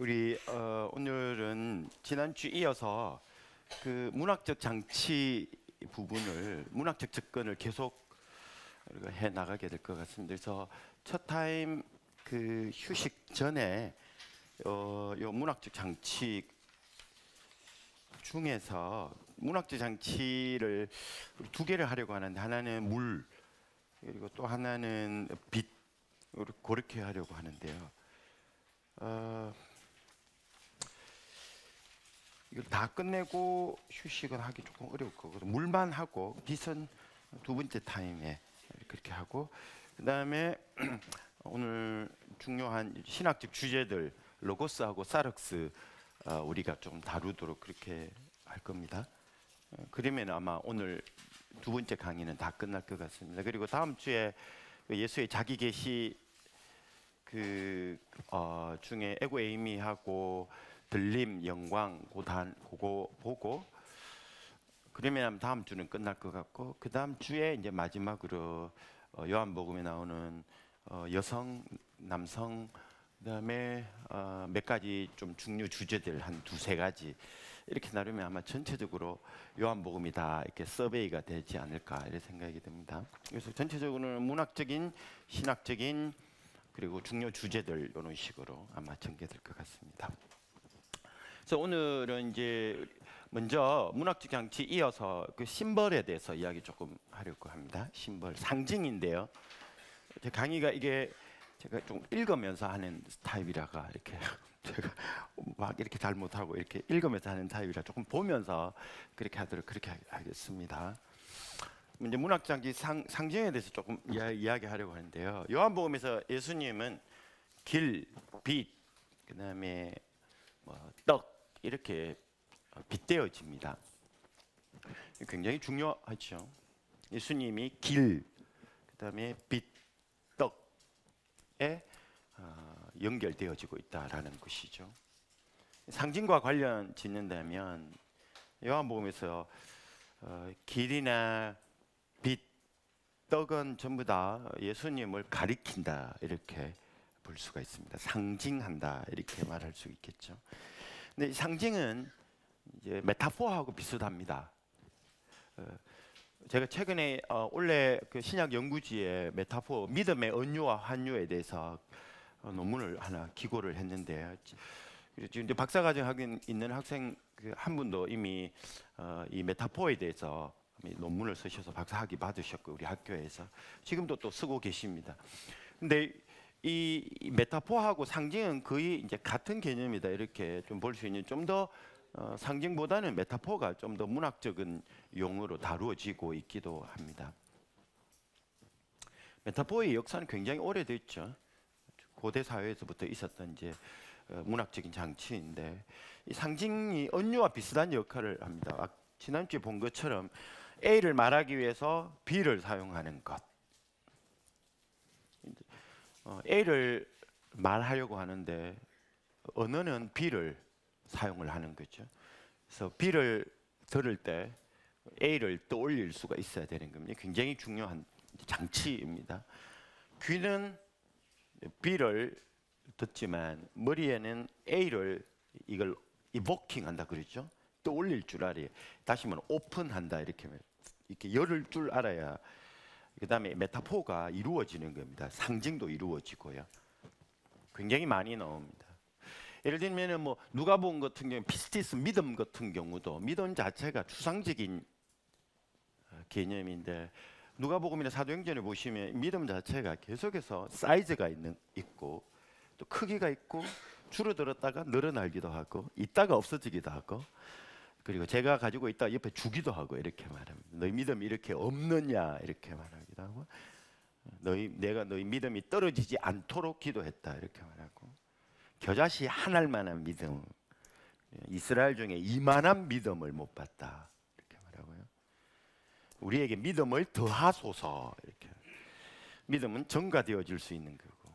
우리 오늘은 지난주 이어서 그 문학적 장치 부분을 문학적 접근을 계속 우리가 해 나가게 될 것 같습니다. 그래서 첫 타임 그 휴식 전에 요 문학적 장치 중에서 문학적 장치를 두 개를 하려고 하는데 하나는 물 그리고 또 하나는 빛 그렇게 하려고 하는데요. 이걸 다 끝내고 휴식은 하기 조금 어려울 거거든요. 물만 하고 빛은 두 번째 타임에 그렇게 하고 그다음에 오늘 중요한 신학적 주제들 로고스하고 사륵스 우리가 좀 다루도록 그렇게 할 겁니다. 그러면 아마 오늘 두 번째 강의는 다 끝날 것 같습니다. 그리고 다음 주에 예수의 자기 계시 중에 에고 에이미하고 들림, 영광, 고단, 그거 보고 그러면 다음 주는 끝날 것 같고 그 다음 주에 이제 마지막으로 요한복음에 나오는 여성, 남성 그다음에 몇 가지 좀 중요 주제들 한 두세 가지 이렇게 나누면 아마 전체적으로 요한복음이 다 이렇게 서베이가 되지 않을까 이런 생각이 듭니다. 그래서 전체적으로는 문학적인, 신학적인 그리고 중요 주제들 이런 식으로 아마 전개될 것 같습니다. 그래서 오늘은 이제 먼저 문학적 장치 이어서 그 심벌에 대해서 이야기 조금 하려고 합니다. 심벌 상징인데요. 제 강의가 이게 제가 좀 읽으면서 하는 타입이라가 이렇게 제가 막 이렇게 잘못하고 이렇게 읽으면서 하는 타입이라 조금 보면서 그렇게 하도록 그렇게 하겠습니다. 이제 문학 장치 상징에 대해서 조금 이야기하려고 하는데요. 요한복음에서 예수님은 길, 빛, 그다음에 떡 이렇게 빗대어집니다. 굉장히 중요하죠. 예수님이 길, 그다음에 빛, 떡에 연결되어지고 있다라는 것이죠. 상징과 관련 짓는다면 요한복음에서 길이나 빛, 떡은 전부 다 예수님을 가리킨다 이렇게 볼 수가 있습니다. 상징한다 이렇게 말할 수 있겠죠. 근데 이 상징은 이제 메타포하고 비슷합니다. 제가 최근에 올해 그 신약 연구지에 메타포 믿음의 은유와 환유에 대해서 논문을 하나 기고를 했는데 지금 이제 박사과정 하고 있는 학생 한 분도 이미 이 메타포에 대해서 논문을 쓰셔서 박사학위 받으셨고 우리 학교에서 지금도 또 쓰고 계십니다. 근데 이 메타포하고 상징은 거의 이제 같은 개념이다 이렇게 좀 볼 수 있는 좀 더 상징보다는 메타포가 좀 더 문학적인 용어로 다루어지고 있기도 합니다. 메타포의 역사는 굉장히 오래됐죠. 고대 사회에서부터 있었던 이제 문학적인 장치인데 이 상징이 은유와 비슷한 역할을 합니다. 지난주에 본 것처럼 A를 말하기 위해서 B를 사용하는 것. A를 말하려고 하는데 언어는 B를 사용을 하는 거죠. 그래서 B를 들을 때 A를 떠올릴 수가 있어야 되는 겁니다. 굉장히 중요한 장치입니다. 귀는 B를 듣지만 머리에는 A를 이걸 이보킹한다 그러죠. 떠올릴 줄 알아야. 다시 말하면 오픈한다 이렇게 열을 줄 알아야. 그다음에 메타포가 이루어지는 겁니다. 상징도 이루어지고요. 굉장히 많이 나옵니다. 예를 들면 뭐 누가복음 같은 경우 피스티스 믿음 같은 경우도 믿음 자체가 추상적인 개념인데 누가복음이나 사도행전을 보시면 믿음 자체가 계속해서 사이즈가 있고 또 크기가 있고 줄어들었다가 늘어나기도 하고 있다가 없어지기도 하고 그리고 제가 가지고 있다 옆에 주기도 하고 이렇게 말합니다. 너희 믿음이 이렇게 없느냐 이렇게 말하기도 하고 내가 너희 믿음이 떨어지지 않도록 기도했다 이렇게 말하고 겨자씨 한 알만한 믿음 이스라엘 중에 이만한 믿음을 못 봤다 이렇게 말하고요. 우리에게 믿음을 더하소서 이렇게 믿음은 전가되어질 수 있는 거고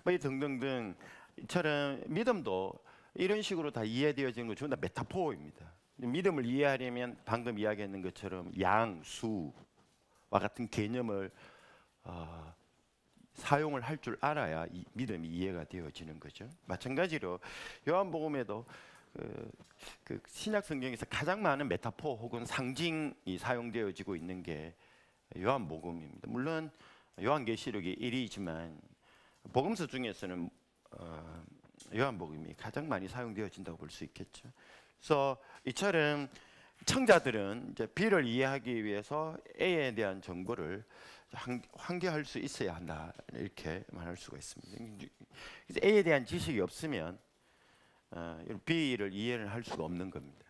뭐 등등등 이처럼 믿음도 이런 식으로 다 이해되어지는 거 전부 다 메타포입니다. 믿음을 이해하려면 방금 이야기했는 것처럼 양, 수와 같은 개념을 사용을 할 줄 알아야 이 믿음이 이해가 되어지는 거죠. 마찬가지로 요한복음에도 그 신약 성경에서 가장 많은 메타포 혹은 상징이 사용되어지고 있는 게 요한복음입니다. 물론 요한계시록이 1위지만 복음서 중에서는 요한복음이 가장 많이 사용되어진다고 볼 수 있겠죠. 그래서 이처럼 청자들은 이제 B를 이해하기 위해서 A에 대한 정보를 환기할 수 있어야 한다, 이렇게 말할 수가 있습니다. 그래서 A에 대한 지식이 없으면 B를 이해를 할 수가 없는 겁니다.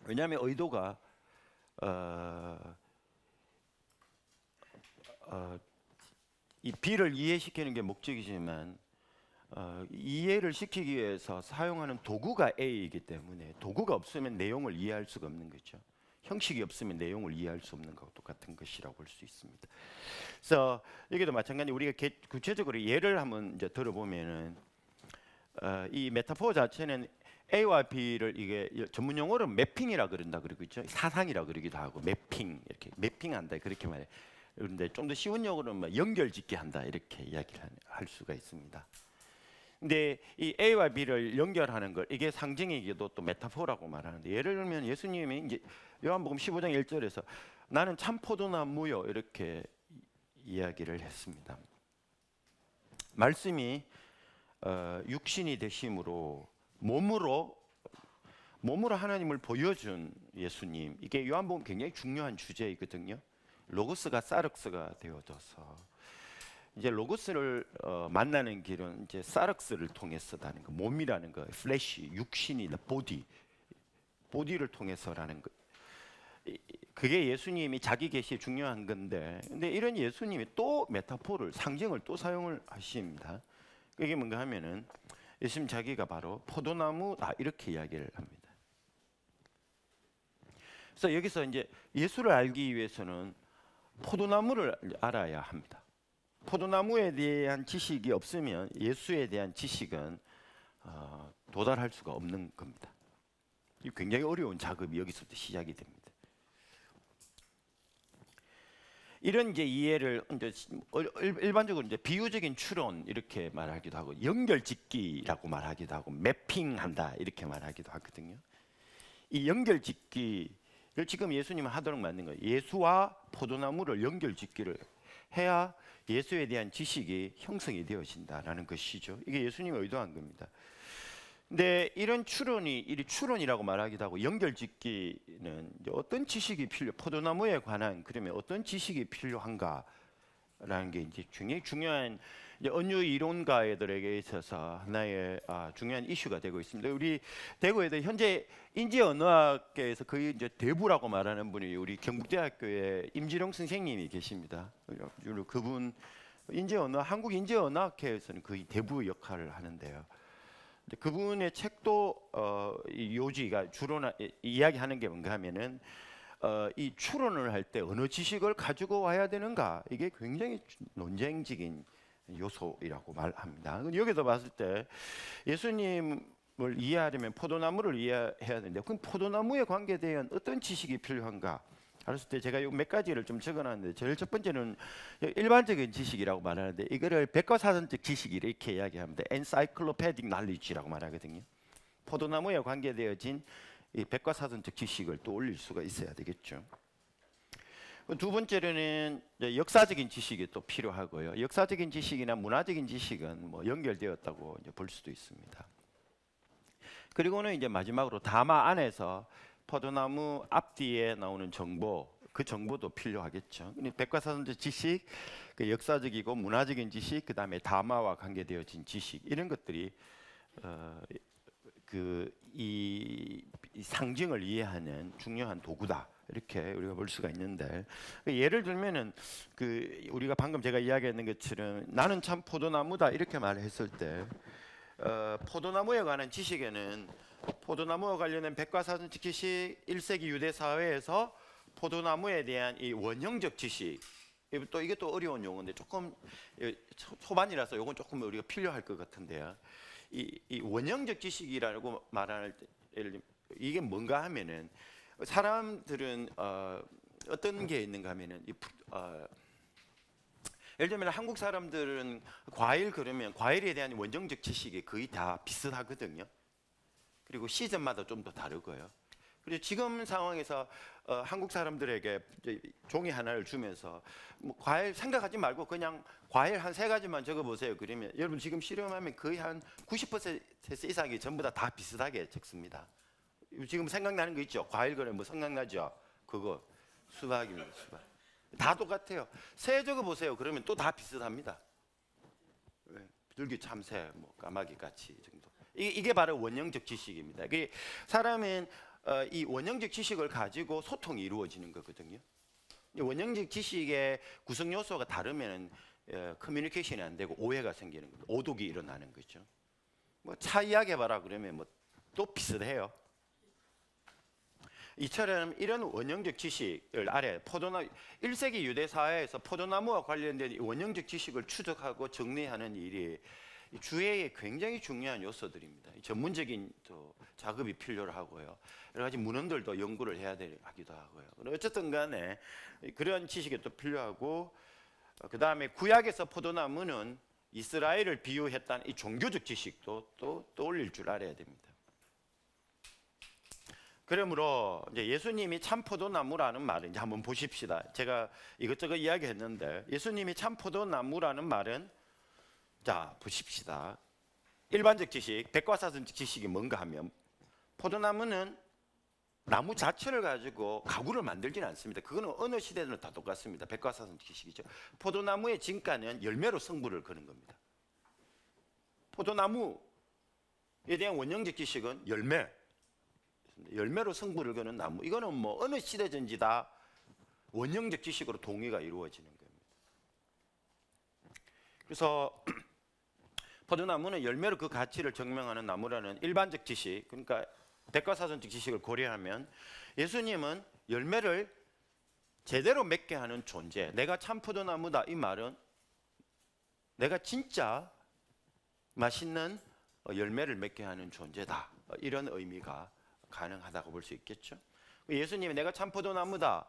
왜냐하면 의도가 이 B를 이해시키는 게 목적이지만 이해를 시키기 위해서 사용하는 도구가 A이기 때문에 도구가 없으면 내용을 이해할 수가 없는 거죠. 형식이 없으면 내용을 이해할 수 없는 것과 똑같은 것이라고 볼 수 있습니다. 그래서 여기도 마찬가지, 우리가 구체적으로 예를 한번 이제 들어보면은 이 메타포 자체는 A와 B를 이게 전문 용어로 매핑이라 그런다 그러고 있죠. 사상이라 그러기도 하고 매핑, 이렇게 매핑한다 그렇게 말해. 그런데 좀 더 쉬운 용어로는 뭐 연결짓기 한다, 이렇게 이야기를 할 수가 있습니다. 근데 이 A와 B를 연결하는 걸, 이게 상징이기도 또 메타포라고 말하는데, 예를 들면 예수님이 이제 요한복음 15장 1절에서 나는 참 포도나무요, 이렇게 이야기를 했습니다. 말씀이 육신이 되심으로 몸으로 하나님을 보여준 예수님, 이게 요한복음 굉장히 중요한 주제이거든요. 로고스가 사륵스가 되어져서 이제 로고스를 만나는 길은 이제 사륵스를 통해서라는 거, 몸이라는 거, 플래시, 육신이나 보디를 통해서라는 거. 그게 예수님이 자기 계시에 중요한 건데, 근데 이런 예수님이 또 메타포를, 상징을 또 사용을 하십니다. 그게 뭔가 하면은 예수님 자기가 바로 포도나무다, 이렇게 이야기를 합니다. 그래서 여기서 이제 예수를 알기 위해서는 포도나무를 알아야 합니다. 포도나무에 대한 지식이 없으면 예수에 대한 지식은 도달할 수가 없는 겁니다. 이 굉장히 어려운 작업이 여기서부터 시작이 됩니다. 이런 이제 이해를 이제 일반적으로 이제 비유적인 추론, 이렇게 말하기도 하고, 연결짓기라고 말하기도 하고, 매핑한다, 이렇게 말하기도 하거든요. 이 연결짓기를 지금 예수님은 하도록 만든 거예요. 예수와 포도나무를 연결짓기를 해야 예수에 대한 지식이 형성이 되어진다라는 것이죠. 이게 예수님이 의도한 겁니다. 근데 이런 추론이라고 말하기도 하고, 연결짓기는 어떤 지식이 포도나무에 관한, 그러면 어떤 지식이 필요한가라는 게 이제 굉장히 중요한 언유 이론가들에게 있어서 하나의 중요한 이슈가 되고 있습니다. 우리 대구에도 현재 인지 언어학계에서 거의 이제 대부라고 말하는 분이 우리 경북대학교에 임지룡 선생님이 계십니다. 그분 한국 인지 언어학회에서는 거의 대부 역할을 하는데요. 그분의 책도 요지가 주로 이야기하는 게 뭔가 하면은 이 추론을 할 때 어느 지식을 가지고 와야 되는가, 이게 굉장히 논쟁적인 요소라고 말합니다. 여기서 봤을 때 예수님을 이해하려면 포도나무를 이해해야 되는데, 그럼 포도나무에 관계된 어떤 지식이 필요한가? 알았을 때 제가 몇 가지를 좀 적어놨는데, 제일 첫 번째는 일반적인 지식이라고 말하는데, 이거를 백과사전적 지식 이렇게 이야기합니다. Encyclopedic knowledge라고 말하거든요. 포도나무에 관계되어진 이 백과사전적 지식을 또 올릴 수가 있어야 되겠죠. 두 번째로는 역사적인 지식이 또 필요하고요. 역사적인 지식이나 문화적인 지식은 뭐 연결되었다고 이제 볼 수도 있습니다. 그리고는 이제 마지막으로 다마 안에서 포도나무 앞뒤에 나오는 정보, 그 정보도 필요하겠죠. 백과사전적 지식, 그 역사적이고 문화적인 지식, 그 다음에 다마와 관계되어진 지식, 이런 것들이 이 상징을 이해하는 중요한 도구다, 이렇게 우리가 볼 수가 있는데, 예를 들면은 우리가 방금 제가 이야기했는 것처럼 나는 참 포도나무다, 이렇게 말했을 때 포도나무에 관한 지식에는 포도나무와 관련된 백과사전적 지식, 1세기 유대 사회에서 포도나무에 대한 이 원형적 지식, 또 이게 또 어려운 용어인데 조금 초반이라서 이건 조금 우리가 필요할 것 같은데요. 이 원형적 지식이라고 말할 때 이게 뭔가 하면은 사람들은 어떤 게 있는가 하면은 예를 들면 한국 사람들은 과일 그러면 과일에 대한 원정적 지식이 거의 다 비슷하거든요. 그리고 시즌마다 좀 더 다르고요. 그리고 지금 상황에서 한국 사람들에게 종이 하나를 주면서 뭐 과일 생각하지 말고 그냥 과일 한 3가지만 적어보세요. 그러면 여러분 지금 실험하면 거의 한 90% 이상이 전부 다 비슷하게 적습니다. 지금 생각나는 거 있죠? 과일 그러면 뭐 생각나죠? 그거 수박입니다. 수박. 다 똑같아요. 새 적어보세요. 그러면 또 다 비슷합니다. 비둘기 참새, 뭐 까마귀 같이 정도. 이게 바로 원형적 지식입니다. 사람은 이 원형적 지식을 가지고 소통이 이루어지는 거거든요. 이 원형적 지식의 구성 요소가 다르면 커뮤니케이션이 안 되고 오해가 생기는 거죠. 오독이 일어나는 거죠. 뭐 차 이야기 해봐라 그러면 뭐 또 비슷해요. 이처럼 이런 원형적 지식을 아래 1세기 유대 사회에서 포도나무와 관련된 원형적 지식을 추적하고 정리하는 일이 주회에 굉장히 중요한 요소들입니다. 전문적인 또 작업이 필요로 하고요. 여러 가지 문헌들도 연구를 해야 하기도 하고요. 어쨌든 간에 그런 지식이 또 필요하고, 그 다음에 구약에서 포도나무는 이스라엘을 비유했다는 이 종교적 지식도 또 떠올릴 줄 알아야 됩니다. 그러므로 이제 예수님이 참 포도나무라는 말을 이제 한번 보십시다. 제가 이것저것 이야기했는데 예수님이 참 포도나무라는 말은, 자 보십시다. 일반적 지식, 백과사전적 지식이 뭔가 하면 포도나무는 나무 자체를 가지고 가구를 만들지는 않습니다. 그거는 어느 시대든 다 똑같습니다. 백과사전적 지식이죠. 포도나무의 진가는 열매로 승부를 거는 겁니다. 포도나무에 대한 원형적 지식은 열매로 승부를 거는 나무. 이거는 뭐 어느 시대든지 다 원형적 지식으로 동의가 이루어지는 겁니다. 그래서 포도나무는 열매로 그 가치를 증명하는 나무라는 일반적 지식, 그러니까 백과사전적 지식을 고려하면 예수님은 열매를 제대로 맺게 하는 존재, 내가 참 포도나무다, 이 말은 내가 진짜 맛있는 열매를 맺게 하는 존재다, 이런 의미가 가능하다고 볼 수 있겠죠. 예수님이 내가 참 포도나무다.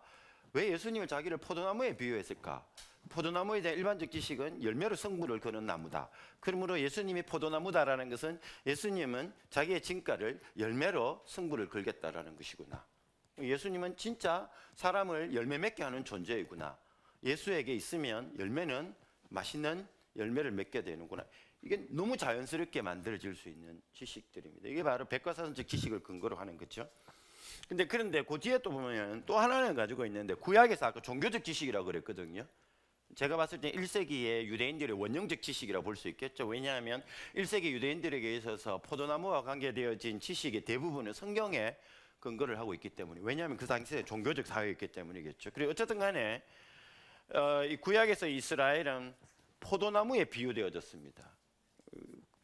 왜 예수님을 자기를 포도나무에 비유했을까? 포도나무에 대한 일반적 지식은 열매로 승부를 거는 나무다. 그러므로 예수님이 포도나무다라는 것은 예수님은 자기의 진가를 열매로 승부를 걸겠다라는 것이구나. 예수님은 진짜 사람을 열매 맺게 하는 존재이구나. 예수에게 있으면 열매는 맛있는 열매를 맺게 되는구나. 이게 너무 자연스럽게 만들어질 수 있는 지식들입니다. 이게 바로 백과사전적 지식을 근거로 하는 거죠. 그런데 그 뒤에 또 보면 또 하나는 가지고 있는데, 구약에서 아까 종교적 지식이라고 그랬거든요. 제가 봤을 때 1세기의 유대인들의 원형적 지식이라고 볼 수 있겠죠. 왜냐하면 1세기 유대인들에게 있어서 포도나무와 관계되어진 지식의 대부분은 성경에 근거를 하고 있기 때문에, 왜냐하면 그 당시에 종교적 사회였기 때문이겠죠. 그리고 어쨌든 간에 이 구약에서 이스라엘은 포도나무에 비유되어졌습니다.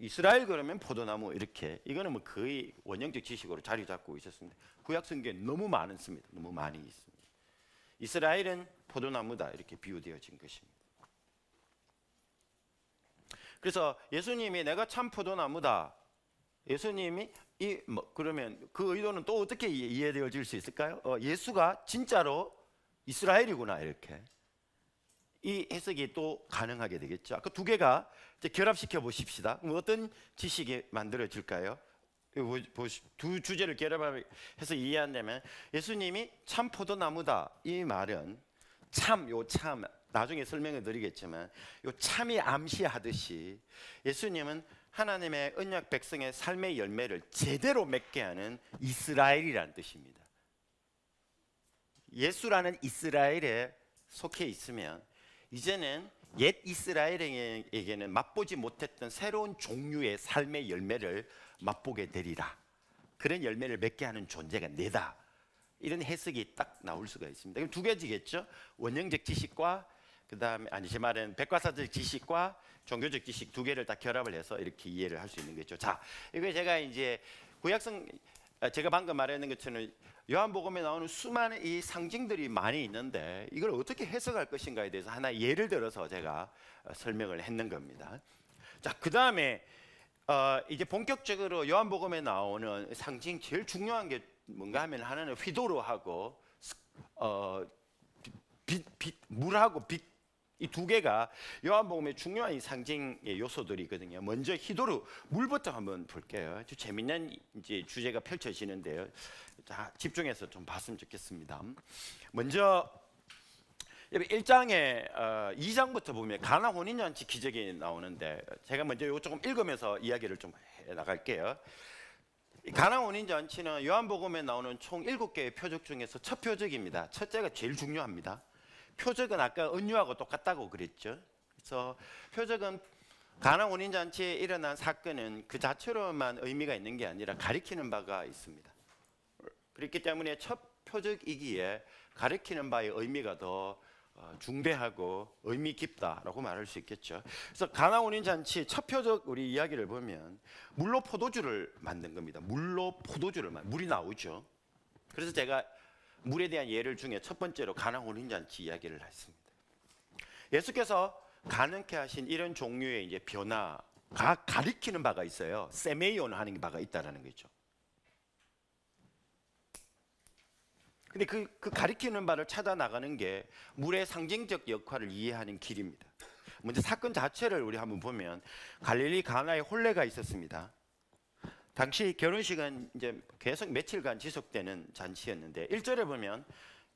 이스라엘 그러면 포도나무, 이렇게 이거는 뭐 거의 원형적 지식으로 자리 잡고 있었습니다. 구약 성경에 너무 많습니다. 너무 많이 있습니다. 이스라엘은 포도나무다, 이렇게 비유되어진 것입니다. 그래서 예수님이 내가 참 포도나무다, 예수님이 그러면 그 의도는 또 어떻게 이해되어질 수 있을까요? 예수가 진짜로 이스라엘이구나, 이렇게 이 해석이 또 가능하게 되겠죠. 아까 두 개가 이제 결합시켜 보십시다. 그럼 어떤 지식이 만들어질까요? 두 주제를 결합해서 이해한다면, 예수님이 참 포도나무다, 이 말은 참 나중에 설명해 드리겠지만 요 참이 암시하듯이 예수님은 하나님의 언약 백성의 삶의 열매를 제대로 맺게 하는 이스라엘이라는 뜻입니다. 예수라는 이스라엘에 속해 있으면 이제는 옛 이스라엘에게는 맛보지 못했던 새로운 종류의 삶의 열매를 맛보게 되리라. 그런 열매를 맺게 하는 존재가 내다. 이런 해석이 딱 나올 수가 있습니다. 그럼 두 가지겠죠. 원형적 지식과 그다음에 제 말은 백과사전적 지식과 종교적 지식 두 개를 다 결합을 해서 이렇게 이해를 할 수 있는 거죠. 자, 이거 제가 이제 제가 방금 말했는 것처럼 요한복음에 나오는 수많은 이 상징들이 많이 있는데 이걸 어떻게 해석할 것인가에 대해서 하나 예를 들어서 제가 설명을 했는 겁니다. 자, 그 다음에 이제 본격적으로 요한복음에 나오는 상징 제일 중요한 게 뭔가 하면 하나는 휘도르하고 물하고 빛, 이 두 개가 요한복음의 중요한 이 상징의 요소들이거든요. 먼저 히도르 물부터 한번 볼게요. 아주 재미있는 이제 주제가 펼쳐지는데요. 자, 집중해서 좀 봤으면 좋겠습니다. 먼저 1장에 2장부터 보면 가나 혼인잔치 기적이 나오는데 제가 먼저 이거 조금 읽으면서 이야기를 좀 해 나갈게요. 가나 혼인잔치는 요한복음에 나오는 총 7개의 표적 중에서 첫 표적입니다. 첫째가 제일 중요합니다. 표적은 아까 은유하고 똑같다고 그랬죠. 그래서 표적은 가나 혼인잔치에 일어난 사건은 그 자체로만 의미가 있는 게 아니라 가리키는 바가 있습니다. 그렇기 때문에 첫 표적이기에 가리키는 바의 의미가 더 중대하고 의미 깊다라고 말할 수 있겠죠. 그래서 가나 혼인잔치 첫 표적 우리 이야기를 보면 물로 포도주를 만든 겁니다. 물로 포도주를 물이 나오죠. 그래서 제가 물에 대한 예를 중에 첫 번째로 가나 혼인잔치 이야기를 했습니다. 예수께서 가능케 하신 이런 종류의 이제 변화가 가리키는 바가 있어요. 세메이온 하는 바가 있다라는 거죠. 근데 그 가리키는 바를 찾아 나가는 게 물의 상징적 역할을 이해하는 길입니다. 먼저 사건 자체를 우리 한번 보면 갈릴리 가나에 혼례가 있었습니다. 당시 결혼식은 이제 계속 며칠간 지속되는 잔치였는데 1절에 보면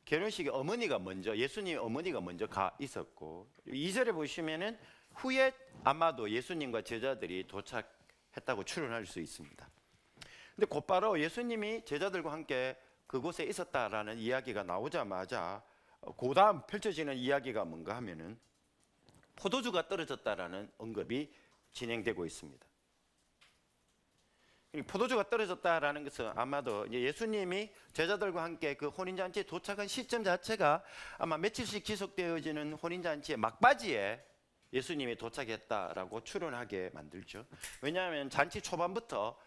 결혼식에 어머니가 먼저 예수님 어머니가 먼저 가 있었고 2절에 보시면은 후에 아마도 예수님과 제자들이 도착했다고 추론할 수 있습니다. 근데 곧바로 예수님이 제자들과 함께 그곳에 있었다라는 이야기가 나오자마자 그 다음 펼쳐지는 이야기가 뭔가 하면은 포도주가 떨어졌다라는 언급이 진행되고 있습니다. 포도주가 떨어졌다라는 것은 아마도 예수님이 제자들과 함께 그 혼인잔치에 도착한 시점 자체가 아마 며칠씩 지속되어지는 혼인잔치의 막바지에 예수님이 도착했다라고 추론하게 만들죠. 왜냐하면 잔치 초반부터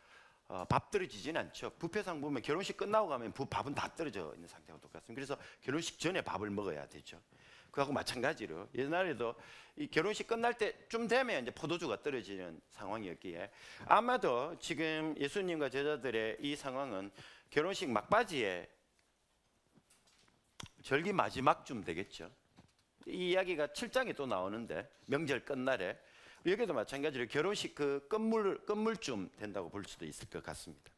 밥 떨어지진 않죠. 뷔페상 보면 결혼식 끝나고 가면 밥은 다 떨어져 있는 상태와 똑같습니다. 그래서 결혼식 전에 밥을 먹어야 되죠. 그하고 마찬가지로 옛날에도 이 결혼식 끝날 때쯤 되면 이제 포도주가 떨어지는 상황이었기에 아마도 지금 예수님과 제자들의 이 상황은 결혼식 막바지에 절기 마지막쯤 되겠죠. 이 이야기가 7장에 또 나오는데 명절 끝날에 여기도 마찬가지로 결혼식 그 끝물쯤 된다고 볼 수도 있을 것 같습니다.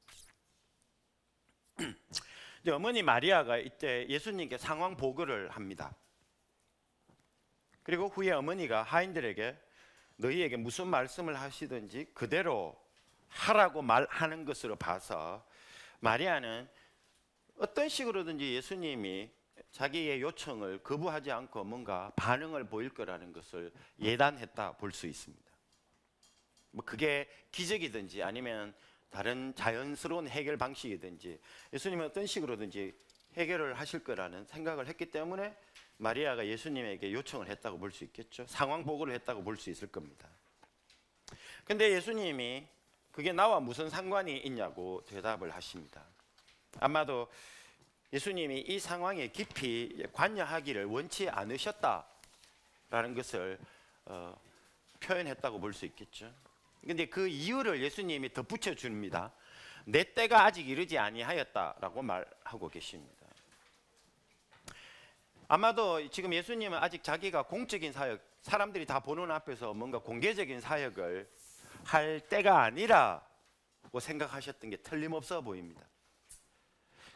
이제 어머니 마리아가 이때 예수님께 상황 보고를 합니다. 그리고 후에 어머니가 하인들에게 너희에게 무슨 말씀을 하시든지 그대로 하라고 말하는 것으로 봐서 마리아는 어떤 식으로든지 예수님이 자기의 요청을 거부하지 않고 뭔가 반응을 보일 거라는 것을 예단했다 볼 수 있습니다. 뭐 그게 기적이든지 아니면 다른 자연스러운 해결 방식이든지 예수님은 어떤 식으로든지 해결을 하실 거라는 생각을 했기 때문에 마리아가 예수님에게 요청을 했다고 볼 수 있겠죠. 상황 보고를 했다고 볼 수 있을 겁니다. 근데 예수님이 그게 나와 무슨 상관이 있냐고 대답을 하십니다. 아마도 예수님이 이 상황에 깊이 관여하기를 원치 않으셨다라는 것을 표현했다고 볼 수 있겠죠. 근데 그 이유를 예수님이 덧붙여 줍니다. 내 때가 아직 이르지 아니하였다라고 말하고 계십니다. 아마도 지금 예수님은 아직 자기가 공적인 사역, 사람들이 다 보는 앞에서 뭔가 공개적인 사역을 할 때가 아니라고 생각하셨던 게 틀림없어 보입니다.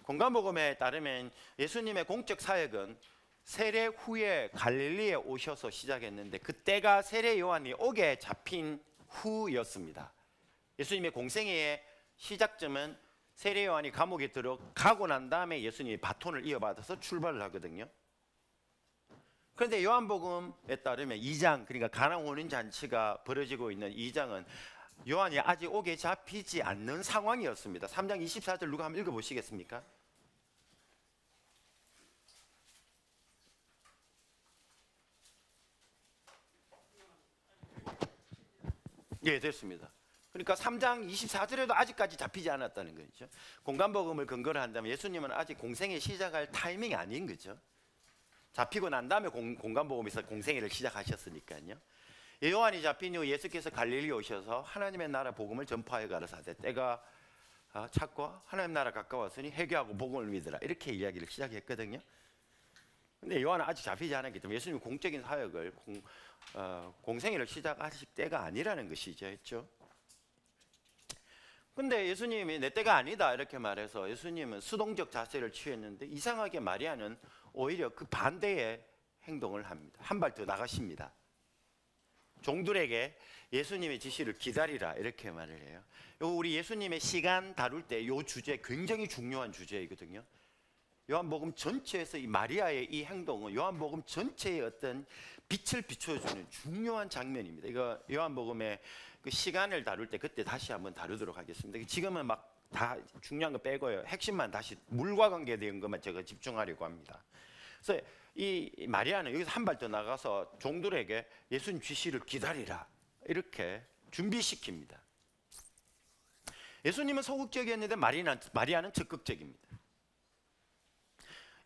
공간복음에 따르면 예수님의 공적 사역은 세례 후에 갈릴리에 오셔서 시작했는데 그때가 세례 요한이 옥에 잡힌 후였습니다. 예수님의 공생애의 시작점은 세례 요한이 감옥에 들어가고 난 다음에 예수님이 바톤을 이어받아서 출발을 하거든요. 그런데 요한복음에 따르면 2장, 그러니까 가나 혼인잔치가 벌어지고 있는 2장은 요한이 아직 옥에 잡히지 않는 상황이었습니다. 3장 24절 누가 한번 읽어보시겠습니까? 예, 됐습니다. 그러니까 3장 24절에도 아직까지 잡히지 않았다는 거죠. 공간복음을 근거로 한다면 예수님은 아직 공생애 시작할 타이밍이 아닌 거죠. 잡히고 난 다음에 공간복음에서 공생애를 시작하셨으니까요. 요한이 잡힌 후 예수께서 갈릴리에 오셔서 하나님의 나라 복음을 전파하여 가라사대 때가 찼고 하나님 나라 가까웠으니 회개하고 복음을 믿으라 이렇게 이야기를 시작했거든요. 근데 요한은 아직 잡히지 않았기 때문에 예수님이 공적인 사역을 공생애를 시작하실 때가 아니라는 것이죠. 했죠? 근데 예수님이 내 때가 아니다 이렇게 말해서 예수님은 수동적 자세를 취했는데 이상하게 마리아는 오히려 그 반대의 행동을 합니다. 한 발 더 나가십니다. 종들에게 예수님의 지시를 기다리라 이렇게 말을 해요. 우리 예수님의 시간 다룰 때 이 주제 굉장히 중요한 주제이거든요. 요한복음 전체에서 이 마리아의 이 행동은 요한복음 전체의 어떤 빛을 비춰주는 중요한 장면입니다. 이거 요한복음의 그 시간을 다룰 때 그때 다시 한번 다루도록 하겠습니다. 지금은 막 다 중요한 거 빼고요. 핵심만 다시 물과 관계된 것만 제가 집중하려고 합니다. 그래서 이 마리아는 여기서 한 발 더 나가서 종들에게 예수님 지시를 기다리라 이렇게 준비시킵니다. 예수님은 소극적이었는데 마리아는 적극적입니다.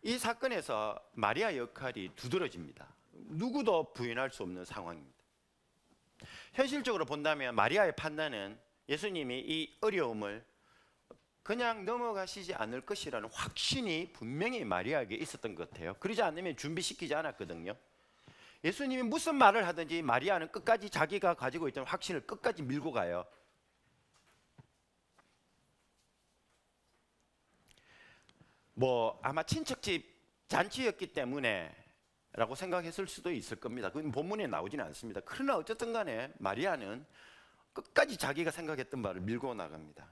이 사건에서 마리아 역할이 두드러집니다. 누구도 부인할 수 없는 상황입니다. 현실적으로 본다면 마리아의 판단은 예수님이 이 어려움을 그냥 넘어가시지 않을 것이라는 확신이 분명히 마리아에게 있었던 것 같아요. 그러지 않으면 준비시키지 않았거든요. 예수님이 무슨 말을 하든지 마리아는 끝까지 자기가 가지고 있던 확신을 끝까지 밀고 가요. 아마 친척집 잔치였기 때문에 라고 생각했을 수도 있을 겁니다. 그건 본문에 나오지는 않습니다. 그러나 어쨌든 간에 마리아는 끝까지 자기가 생각했던 바를 밀고 나갑니다.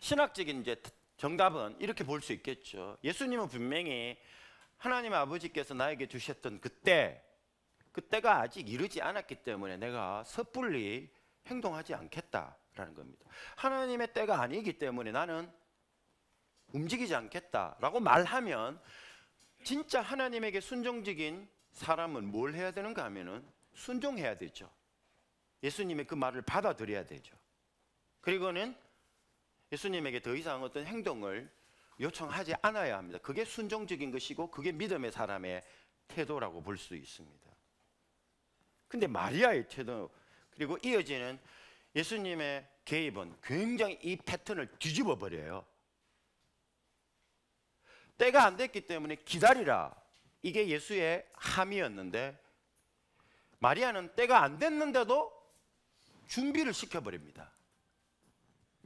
신학적인 이제 정답은 이렇게 볼 수 있겠죠. 예수님은 분명히 하나님 아버지께서 나에게 주셨던 그때가 아직 이르지 않았기 때문에 내가 섣불리 행동하지 않겠다라는 겁니다. 하나님의 때가 아니기 때문에 나는 움직이지 않겠다라고 말하면 진짜 하나님에게 순종적인 사람은 뭘 해야 되는가 하면은 순종해야 되죠. 예수님의 그 말을 받아들여야 되죠. 그리고는 예수님에게 더 이상 어떤 행동을 요청하지 않아야 합니다. 그게 순종적인 것이고 그게 믿음의 사람의 태도라고 볼 수 있습니다. 근데 마리아의 태도 그리고 이어지는 예수님의 개입은 굉장히 이 패턴을 뒤집어 버려요. 때가 안 됐기 때문에 기다리라. 이게 예수의 함이었는데 마리아는 때가 안 됐는데도 준비를 시켜버립니다.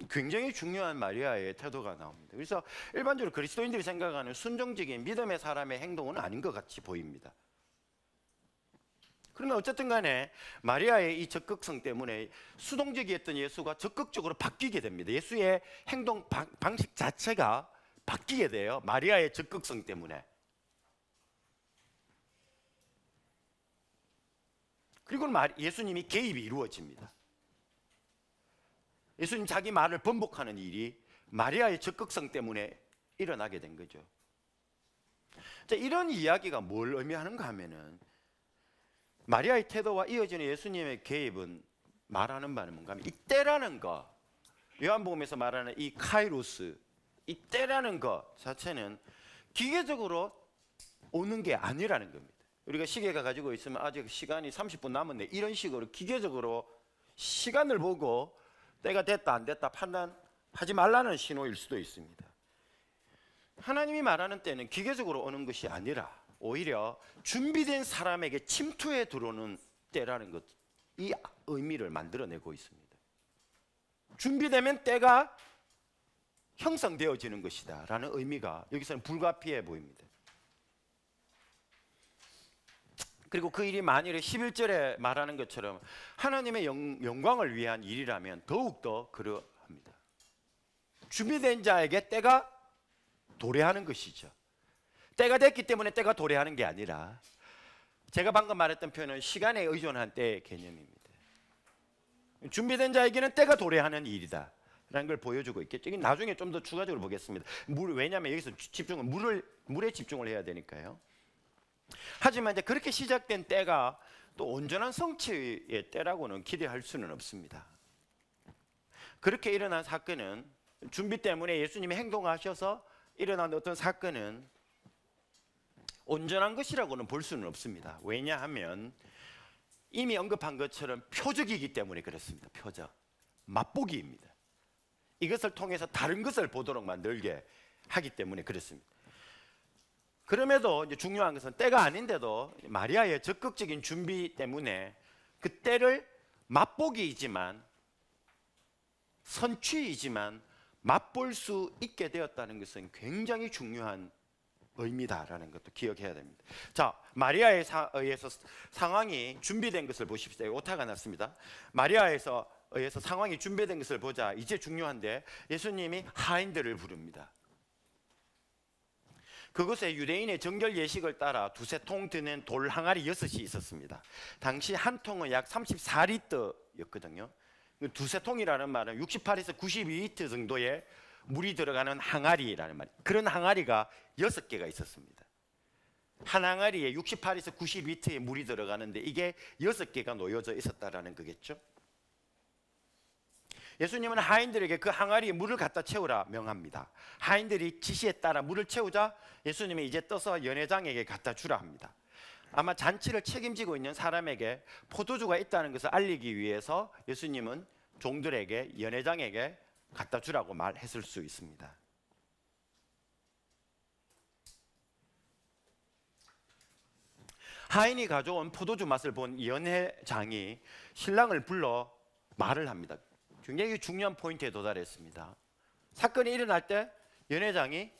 굉장히 중요한 마리아의 태도가 나옵니다. 그래서 일반적으로 그리스도인들이 생각하는 순종적인 믿음의 사람의 행동은 아닌 것 같이 보입니다. 그러나 어쨌든 간에 마리아의 이 적극성 때문에 수동적이었던 예수가 적극적으로 바뀌게 됩니다. 예수의 행동 방식 자체가 바뀌게 돼요. 마리아의 적극성 때문에. 그리고 예수님이 개입이 이루어집니다. 예수님 자기 말을 번복하는 일이 마리아의 적극성 때문에 일어나게 된 거죠. 자, 이런 이야기가 뭘 의미하는가 하면은 마리아의 태도와 이어지는 예수님의 개입은 말하는 바는 뭔가 하면 이 때라는 거, 요한복음에서 말하는 이 카이로스, 이 때라는 것 자체는 기계적으로 오는 게 아니라는 겁니다. 우리가 시계가 가지고 있으면 아직 시간이 30분 남았네 이런 식으로 기계적으로 시간을 보고 때가 됐다 안 됐다 판단하지 말라는 신호일 수도 있습니다. 하나님이 말하는 때는 기계적으로 오는 것이 아니라 오히려 준비된 사람에게 침투해 들어오는 때라는 것, 이 의미를 만들어내고 있습니다. 준비되면 때가 형성되어지는 것이다 라는 의미가 여기서는 불가피해 보입니다. 그리고 그 일이 만일에 11절에 말하는 것처럼 하나님의 영광을 위한 일이라면 더욱더 그러합니다. 준비된 자에게 때가 도래하는 것이죠. 때가 됐기 때문에 때가 도래하는 게 아니라 제가 방금 말했던 표현은 시간에 의존한 때의 개념입니다. 준비된 자에게는 때가 도래하는 일이다 라는 걸 보여주고 있겠죠. 나중에 좀 더 추가적으로 보겠습니다. 왜냐하면 여기서 집중은 물에 집중을 해야 되니까요. 하지만 이제 그렇게 시작된 때가 또 온전한 성취의 때라고는 기대할 수는 없습니다. 그렇게 일어난 사건은 준비 때문에 예수님이 행동하셔서 일어난 어떤 사건은 온전한 것이라고는 볼 수는 없습니다. 왜냐하면 이미 언급한 것처럼 표적이기 때문에 그렇습니다. 표적, 맛보기입니다. 이것을 통해서 다른 것을 보도록 만들게 하기 때문에 그렇습니다. 그럼에도 이제 중요한 것은 때가 아닌데도 마리아의 적극적인 준비 때문에 그 때를 맛보기이지만 선취이지만 맛볼 수 있게 되었다는 것은 굉장히 중요한 의미다라는 것도 기억해야 됩니다. 자, 마리아에 의해서 상황이 준비된 것을 보십시오. 오타가 났습니다. 마리아에서 의해서 상황이 준비된 것을 보자. 이제 중요한데 예수님이 하인들을 부릅니다. 그곳에 유대인의 정결 예식을 따라 두세 통 드는 돌 항아리 6이 있었습니다. 당시 한 통은 약 34리터였거든요. 두세 통이라는 말은 68에서 92리터 정도의 물이 들어가는 항아리라는 말이에요. 그런 항아리가 6개가 있었습니다. 한 항아리에 68에서 90리터의 물이 들어가는데 이게 6개가 놓여져 있었다라는 거겠죠. 예수님은 하인들에게 그 항아리에 물을 갖다 채우라 명합니다. 하인들이 지시에 따라 물을 채우자 예수님이 이제 떠서 연회장에게 갖다 주라 합니다. 아마 잔치를 책임지고 있는 사람에게 포도주가 있다는 것을 알리기 위해서 예수님은 종들에게 연회장에게 갖다 주라고 말했을 수 있습니다. 하인이 가져온 포도주 맛을 본 연회장이 신랑을 불러 말을 합니다. 굉장히 중요한 포인트에 도달했습니다. 사건이 일어날 때 연회장이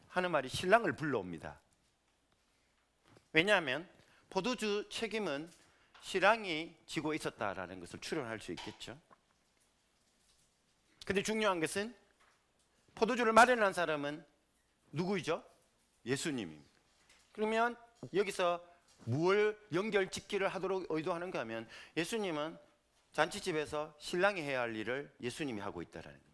하는 말이 신랑을 불러옵니다. 왜냐하면 포도주 책임은 신랑이 지고 있었다라는 것을 추론할 수 있겠죠. 근데 중요한 것은 포도주를 마련한 사람은 누구이죠? 예수님입니다. 그러면 여기서 무엇을 연결짓기를 하도록 의도하는가 하면 예수님은 잔치집에서 신랑이 해야 할 일을 예수님이 하고 있다라는 거예요.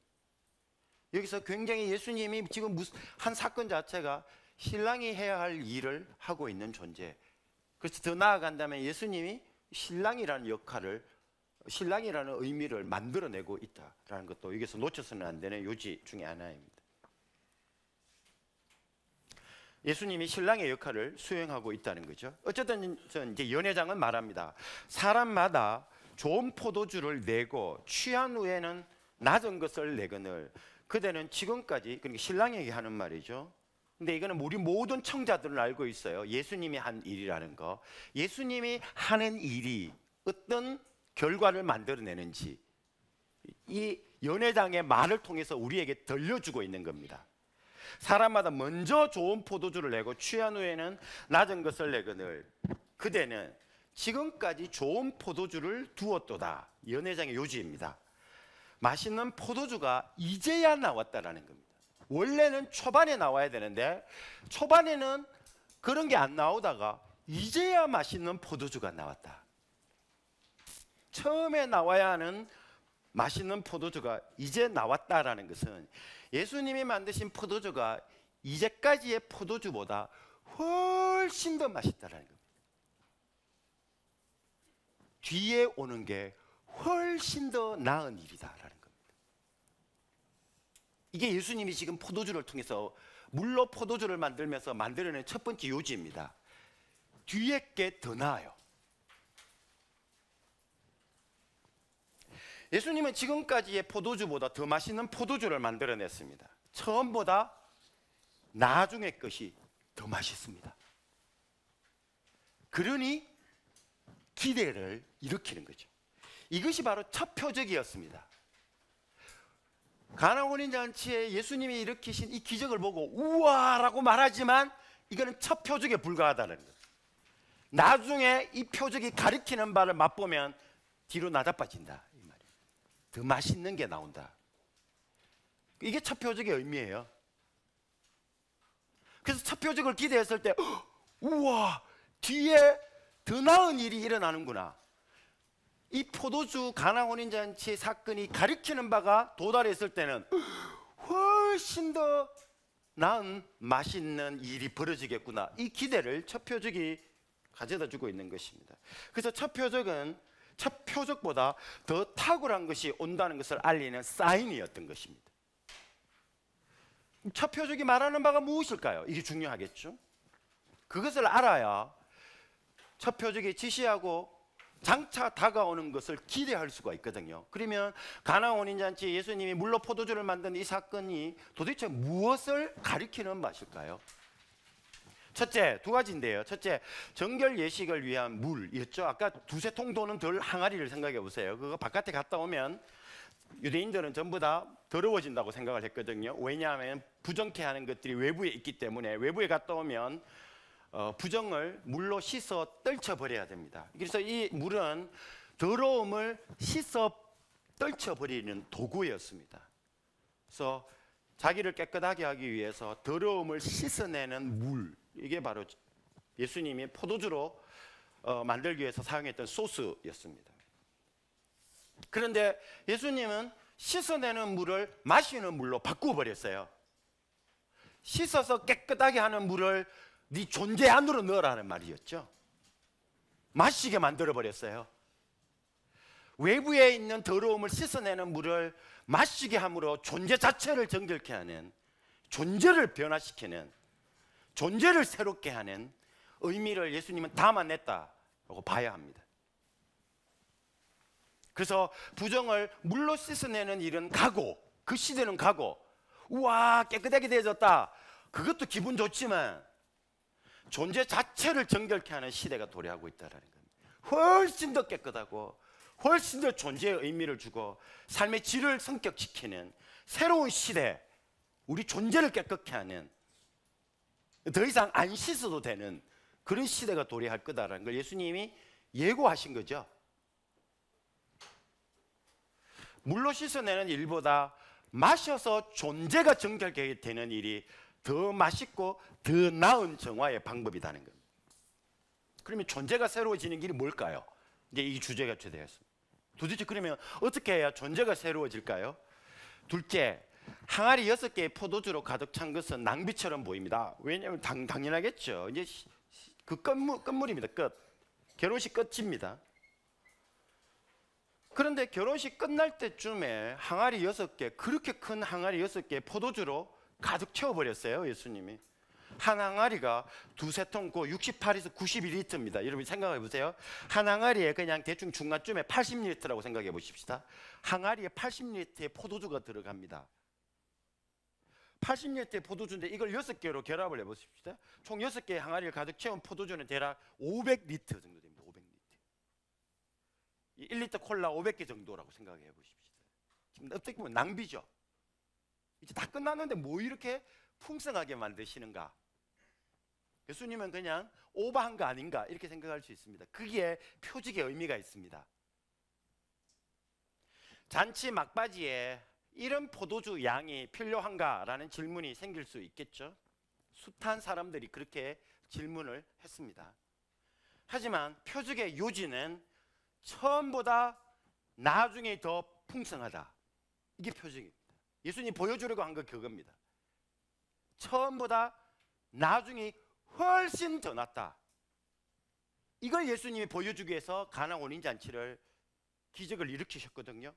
여기서 굉장히 예수님이 지금 한 사건 자체가 신랑이 해야 할 일을 하고 있는 존재. 그래서 더 나아간다면 예수님이 신랑이라는 역할을, 신랑이라는 의미를 만들어내고 있다라는 것도 여기서 놓쳐서는 안 되는 요지 중에 하나입니다. 예수님이 신랑의 역할을 수행하고 있다는 거죠. 어쨌든 이제 연회장은 말합니다. 사람마다 좋은 포도주를 내고 취한 후에는 낮은 것을 내거늘 그대는 지금까지, 그러니까 신랑에게 하는 말이죠. 근데 이거는 우리 모든 청자들은 알고 있어요. 예수님이 한 일이라는 거. 예수님이 하는 일이 어떤 결과를 만들어내는지 이 연회장의 말을 통해서 우리에게 들려주고 있는 겁니다. 사람마다 먼저 좋은 포도주를 내고 취한 후에는 낮은 것을 내거늘 그대는 지금까지 좋은 포도주를 두었도다. 연회장의 요지입니다. 맛있는 포도주가 이제야 나왔다라는 겁니다. 원래는 초반에 나와야 되는데 초반에는 그런 게 안 나오다가 이제야 맛있는 포도주가 나왔다. 처음에 나와야 하는 맛있는 포도주가 이제 나왔다라는 것은 예수님이 만드신 포도주가 이제까지의 포도주보다 훨씬 더 맛있다라는 겁니다. 뒤에 오는 게 훨씬 더 나은 일이다라는 겁니다. 이게 예수님이 지금 포도주를 통해서 물로 포도주를 만들면서 만들어낸 첫 번째 요지입니다. 뒤에 게 더 나아요. 예수님은 지금까지의 포도주보다 더 맛있는 포도주를 만들어냈습니다. 처음보다 나중의 것이 더 맛있습니다. 그러니 기대를 일으키는 거죠. 이것이 바로 첫 표적이었습니다. 가나 혼인 잔치에 예수님이 일으키신 이 기적을 보고 우와라고 말하지만 이거는 첫 표적에 불과하다는 거예요. 나중에 이 표적이 가리키는 바를 맛보면 뒤로 나자빠진다 이 말이에요. 더 맛있는 게 나온다. 이게 첫 표적의 의미예요. 그래서 첫 표적을 기대했을 때 우와 뒤에 더 나은 일이 일어나는구나. 이 포도주 가나 혼인잔치 사건이 가리키는 바가 도달했을 때는 훨씬 더 나은 맛있는 일이 벌어지겠구나. 이 기대를 첫 표적이 가져다주고 있는 것입니다. 그래서 첫 표적은 첫 표적보다 더 탁월한 것이 온다는 것을 알리는 사인이었던 것입니다. 첫 표적이 말하는 바가 무엇일까요? 이게 중요하겠죠. 그것을 알아야 첫 표적이 지시하고 장차 다가오는 것을 기대할 수가 있거든요. 그러면 가나 혼인잔치 예수님이 물로 포도주를 만든 이 사건이 도대체 무엇을 가리키는 맛일까요? 첫째, 두 가지인데요. 첫째, 정결 예식을 위한 물이었죠. 아까 두세 통 도는 덜 항아리를 생각해 보세요. 그거 바깥에 갔다 오면 유대인들은 전부 다 더러워진다고 생각을 했거든요. 왜냐하면 부정케 하는 것들이 외부에 있기 때문에 외부에 갔다 오면 부정을 물로 씻어 떨쳐버려야 됩니다. 그래서 이 물은 더러움을 씻어 떨쳐버리는 도구였습니다. 그래서 자기를 깨끗하게 하기 위해서 더러움을 씻어내는 물, 이게 바로 예수님이 포도주로 만들기 위해서 사용했던 소스였습니다. 그런데 예수님은 씻어내는 물을 마시는 물로 바꾸어 버렸어요. 씻어서 깨끗하게 하는 물을 네 존재 안으로 넣으라는 말이었죠. 마시게 만들어 버렸어요. 외부에 있는 더러움을 씻어내는 물을 마시게 함으로 존재 자체를 정결케 하는, 존재를 변화시키는, 존재를 새롭게 하는 의미를 예수님은 담아냈다고 봐야 합니다. 그래서 부정을 물로 씻어내는 일은 가고, 그 시대는 가고, 우와 깨끗하게 되어졌다, 그것도 기분 좋지만 존재 자체를 정결케 하는 시대가 도래하고 있다는 겁니다. 훨씬 더 깨끗하고 훨씬 더 존재의 의미를 주고 삶의 질을 성격시키는 새로운 시대, 우리 존재를 깨끗게 하는, 더 이상 안 씻어도 되는 그런 시대가 도래할 거다라는 걸 예수님이 예고하신 거죠. 물로 씻어내는 일보다 마셔서 존재가 정결하게 되는 일이 더 맛있고 더 나은 정화의 방법이라는 겁니다. 그러면 존재가 새로워지는 길이 뭘까요? 이제 이 주제가 되었습니다. 도대체 그러면 어떻게 해야 존재가 새로워질까요? 둘째, 항아리 6개의 포도주로 가득 찬 것은 낭비처럼 보입니다. 왜냐하면 당연하겠죠. 이제 그 끝물입니다. 끝. 결혼식 끝입니다. 그런데 결혼식 끝날 때쯤에 항아리 6개, 그렇게 큰 항아리 6개 포도주로 가득 채워버렸어요, 예수님이. 한 항아리가 두세 통, 68에서 92리터입니다. 여러분 생각해 보세요. 한 항아리에 그냥 대충 중간쯤에 80리터라고 생각해 보십시다. 항아리에 80리터의 포도주가 들어갑니다. 80리터의 포도주인데 이걸 6개로 결합을 해보십시다. 총 6개의 항아리를 가득 채운 포도주는 대략 500리터 정도 됩니다. 500리터. 1리터 콜라 500개 정도라고 생각해 보십시다. 지금 어떻게 보면 낭비죠. 이제 다 끝났는데 뭐 이렇게 풍성하게 만드시는가? 예수님은 그냥 오버한 거 아닌가 이렇게 생각할 수 있습니다. 그게 표적의 의미가 있습니다. 잔치 막바지에 이런 포도주 양이 필요한가라는 질문이 생길 수 있겠죠. 숱한 사람들이 그렇게 질문을 했습니다. 하지만 표적의 요지는 처음보다 나중에 더 풍성하다, 이게 표적입니다. 예수님이 보여주려고 한 거 그겁니다. 처음보다 나중에 훨씬 더 낫다, 이걸 예수님이 보여주기 위해서 가나 혼인잔치를, 기적을 일으키셨거든요.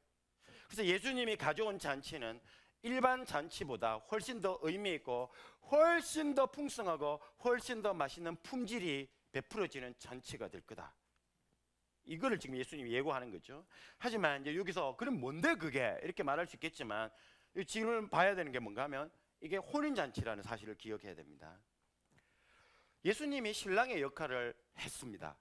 그래서 예수님이 가져온 잔치는 일반 잔치보다 훨씬 더 의미 있고 훨씬 더 풍성하고 훨씬 더 맛있는 품질이 베풀어지는 잔치가 될 거다, 이거를 지금 예수님이 예고하는 거죠. 하지만 이제 여기서 그럼 뭔데 그게, 이렇게 말할 수 있겠지만 지금 봐야 되는 게 뭔가 하면 이게 혼인잔치라는 사실을 기억해야 됩니다. 예수님이 신랑의 역할을 했습니다.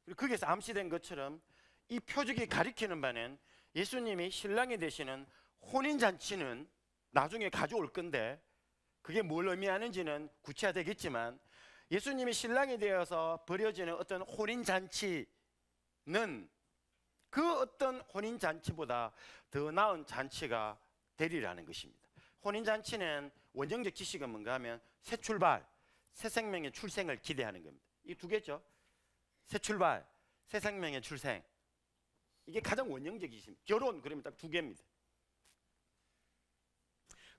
그리고 거기에서 암시된 것처럼 이 표적이 가리키는 바는 예수님이 신랑이 되시는 혼인잔치는 나중에 가져올 건데, 그게 뭘 의미하는지는 구체화되겠지만 예수님이 신랑이 되어서 벌여지는 어떤 혼인잔치는 그 어떤 혼인잔치보다 더 나은 잔치가 되리라는 것입니다. 혼인잔치는 원형적 지식은 뭔가 하면 새 출발, 새 생명의 출생을 기대하는 겁니다. 이 두 개죠. 새 출발, 새 생명의 출생, 이게 가장 원형적이십니다. 결혼 그러면 딱 두 개입니다.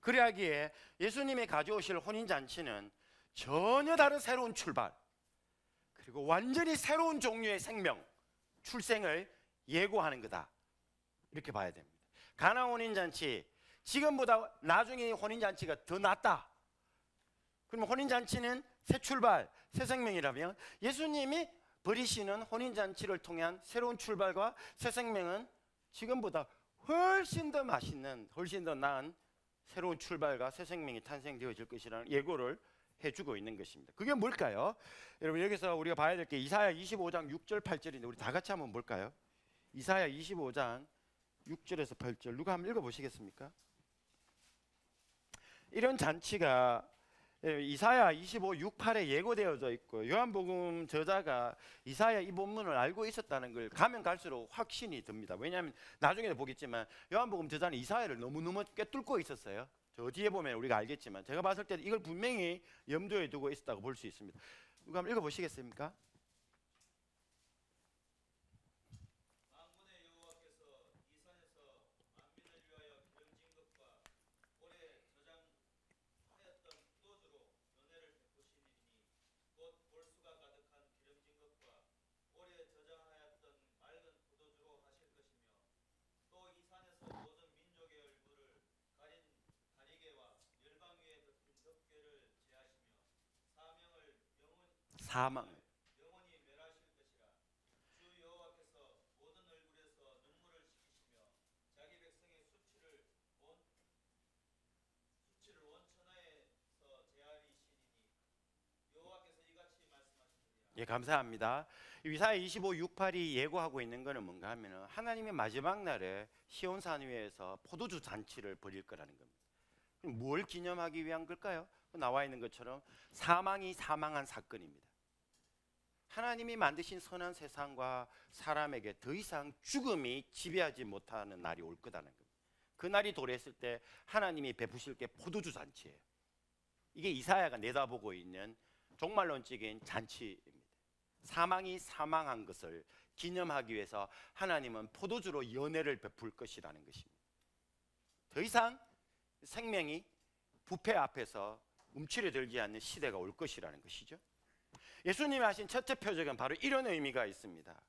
그래야기에 예수님이 가져오실 혼인잔치는 전혀 다른 새로운 출발, 그리고 완전히 새로운 종류의 생명, 출생을 예고하는 거다, 이렇게 봐야 됩니다. 가나 혼인잔치, 지금보다 나중에 혼인잔치가 더 낫다, 그러면 혼인잔치는 새 출발, 새 생명이라면 예수님이 버리시는 혼인잔치를 통한 새로운 출발과 새 생명은 지금보다 훨씬 더 맛있는, 훨씬 더 나은 새로운 출발과 새 생명이 탄생되어질 것이라는 예고를 해주고 있는 것입니다. 그게 뭘까요? 여러분 여기서 우리가 봐야 될 게 이사야 25장 6절 8절인데 우리 다 같이 한번 볼까요? 이사야 25장 6절에서 8절 누가 한번 읽어보시겠습니까? 이런 잔치가 이사야 25, 6, 8에 예고되어져 있고 요한복음 저자가 이사야 이 본문을 알고 있었다는 걸 가면 갈수록 확신이 듭니다. 왜냐하면 나중에도 보겠지만 요한복음 저자는 이사야를 너무너무 꿰뚫고 있었어요. 저 뒤에 보면 우리가 알겠지만 제가 봤을 때 이걸 분명히 염두에 두고 있었다고 볼 수 있습니다. 누가 한번 읽어보시겠습니까? 사망. 예, 감사합니다. 이사야 25, 6, 8이 예고하고 있는 것은 뭔가 하면은 하나님의 마지막 날에 시온산 위에서 포도주 잔치를 벌일 거라는 겁니다. 그럼 뭘 기념하기 위한 걸까요? 나와 있는 것처럼 사망이 사망한 사건입니다. 하나님이 만드신 선한 세상과 사람에게 더 이상 죽음이 지배하지 못하는 날이 올 거라는 겁니다. 그 날이 도래했을 때 하나님이 베푸실 게 포도주 잔치예요. 이게 이사야가 내다보고 있는 종말론적인 잔치입니다. 사망이 사망한 것을 기념하기 위해서 하나님은 포도주로 연회를 베풀 것이라는 것입니다. 더 이상 생명이 부패 앞에서 움츠려들지 않는 시대가 올 것이라는 것이죠. 예수님이 하신 첫째 표적은 바로 이런 의미가 있습니다.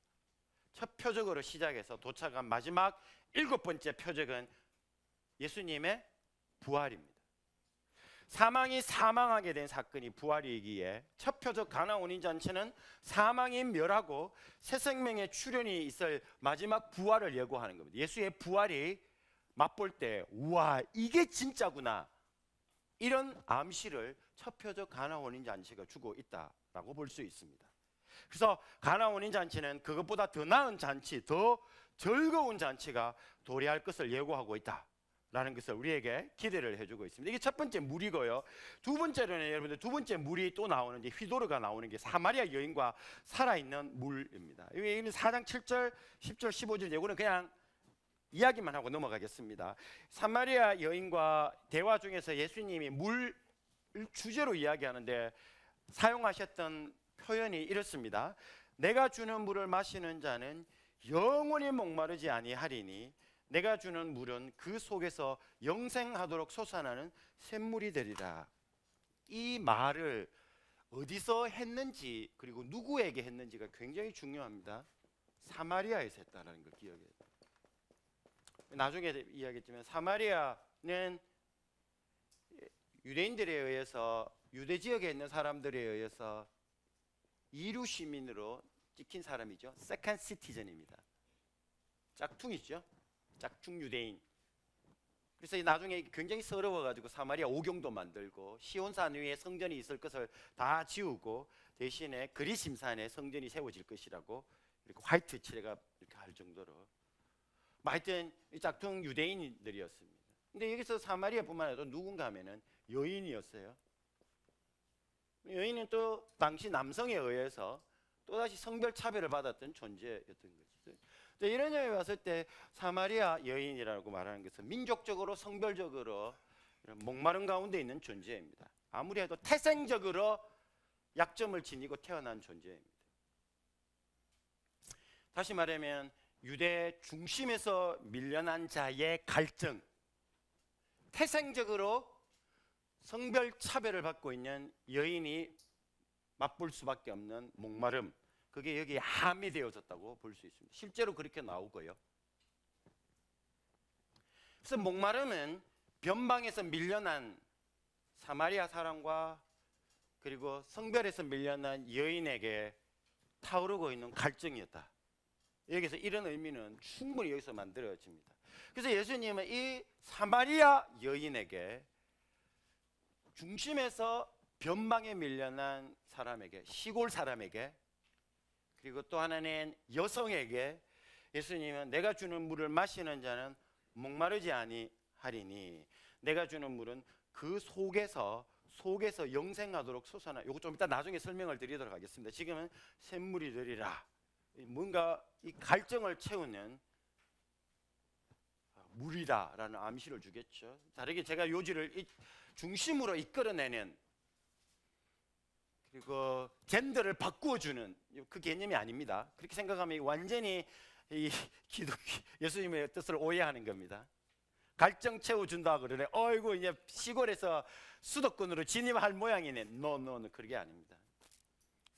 첫 표적으로 시작해서 도착한 마지막 7번째 표적은 예수님의 부활입니다. 사망이 사망하게 된 사건이 부활이기에 첫 표적 가나 혼인잔치는 사망이 멸하고 새 생명의 출현이 있을 마지막 부활을 예고하는 겁니다. 예수의 부활이 맛볼 때 우와 이게 진짜구나 이런 암시를 첫 표적 가나 혼인잔치가 주고 있다라고 볼 수 있습니다. 그래서 가나 혼인잔치는 그것보다 더 나은 잔치, 더 즐거운 잔치가 도래할 것을 예고하고 있다 라는 것을 우리에게 기대를 해주고 있습니다. 이게 첫 번째 물이고요. 두 번째로는 여러분들 두 번째 물이 또 나오는데 휘도르가 나오는 게 사마리아 여인과 살아있는 물입니다. 여기 4장 7절, 10절, 15절 이거는 그냥 이야기만 하고 넘어가겠습니다. 사마리아 여인과 대화 중에서 예수님이 물 주제로 이야기하는데 사용하셨던 표현이 이렇습니다. 내가 주는 물을 마시는 자는 영원히 목마르지 아니하리니 내가 주는 물은 그 속에서 영생하도록 솟아나는 샘물이 되리라. 이 말을 어디서 했는지 그리고 누구에게 했는지가 굉장히 중요합니다. 사마리아에서 했다는 걸 기억해야 돼요. 나중에 이야기했지만 사마리아는 유대인들에 의해서 유대 지역에 있는 사람들에 의해서 이류 시민으로 찍힌 사람이죠. 세컨드 시티즌입니다. 짝퉁이죠. 짝퉁 유대인. 그래서 나중에 굉장히 서러워가지고 사마리아 오경도 만들고 시온산 위에 성전이 있을 것을 다 지우고 대신에 그리심산에 성전이 세워질 것이라고 이렇게 화이트 칠해가 이렇게 할 정도로 하여튼 이 짝퉁 유대인들이었습니다. 근데 여기서 사마리아뿐만 아니라 누군가 하면은 여인이었어요. 여인은 또 당시 남성에 의해서 또다시 성별 차별을 받았던 존재였던 거죠. 이런 점에 봤을 때 사마리아 여인이라고 말하는 것은 민족적으로 성별적으로 목마른 가운데 있는 존재입니다. 아무리 해도 태생적으로 약점을 지니고 태어난 존재입니다. 다시 말하면 유대 중심에서 밀려난 자의 갈증, 태생적으로 성별 차별을 받고 있는 여인이 맛볼 수밖에 없는 목마름, 그게 여기에 함이 되어졌다고 볼 수 있습니다. 실제로 그렇게 나오고요. 그래서 목마름은 변방에서 밀려난 사마리아 사람과 그리고 성별에서 밀려난 여인에게 타오르고 있는 갈증이었다. 여기서 이런 의미는 충분히 여기서 만들어집니다. 그래서 예수님은 이 사마리아 여인에게 중심에서 변방에 밀려난 사람에게, 시골 사람에게, 그리고 또 하나는 여성에게 예수님은 내가 주는 물을 마시는 자는 목마르지 아니하리니 내가 주는 물은 그 속에서 영생하도록 솟아나. 요거 좀 이따 나중에 설명을 드리도록 하겠습니다. 지금은 샘물이 되리라. 뭔가 이 갈증을 채우는 물이다라는 암시를 주겠죠. 다르게 제가 요지를 중심으로 이끌어내는, 그리고 젠더를 바꾸어주는 그 개념이 아닙니다. 그렇게 생각하면 완전히 이 예수님의 뜻을 오해하는 겁니다. 갈증 채워준다 그러네. 어이구 이제 시골에서 수도권으로 진입할 모양이네. 노 그게 아닙니다.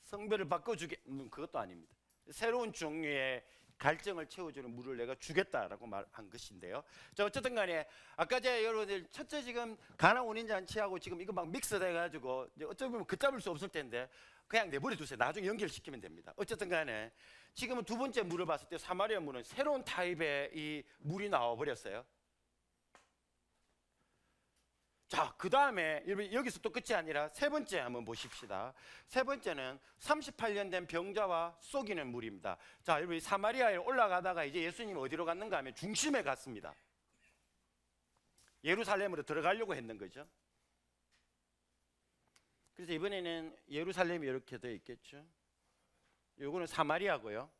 성별을 바꿔주게, 그것도 아닙니다. 새로운 종류의 갈증을 채워주는 물을 내가 주겠다라고 말한 것인데요. 자, 어쨌든 간에 아까 제가 여러분들 첫째 지금 가나 혼인 잔치하고 지금 이거 막 믹스돼 가지고 어쩌면 보면 걷잡을 수 없을 텐데 그냥 내버려 두세요. 나중에 연결시키면 됩니다. 어쨌든 간에 지금은 두 번째 물을 봤을 때 사마리아 물은 새로운 타입의 이 물이 나와 버렸어요. 자, 그 다음에 여기서 또 끝이 아니라 세 번째 한번 보십시다. 세 번째는 38년 된 병자와 쏘기는 물입니다. 자, 여러분 사마리아에 올라가다가 이제 예수님이 어디로 갔는가 하면 중심에 갔습니다. 예루살렘으로 들어가려고 했는 거죠. 그래서 이번에는 예루살렘이 이렇게 되어 있겠죠. 요거는 사마리아고요.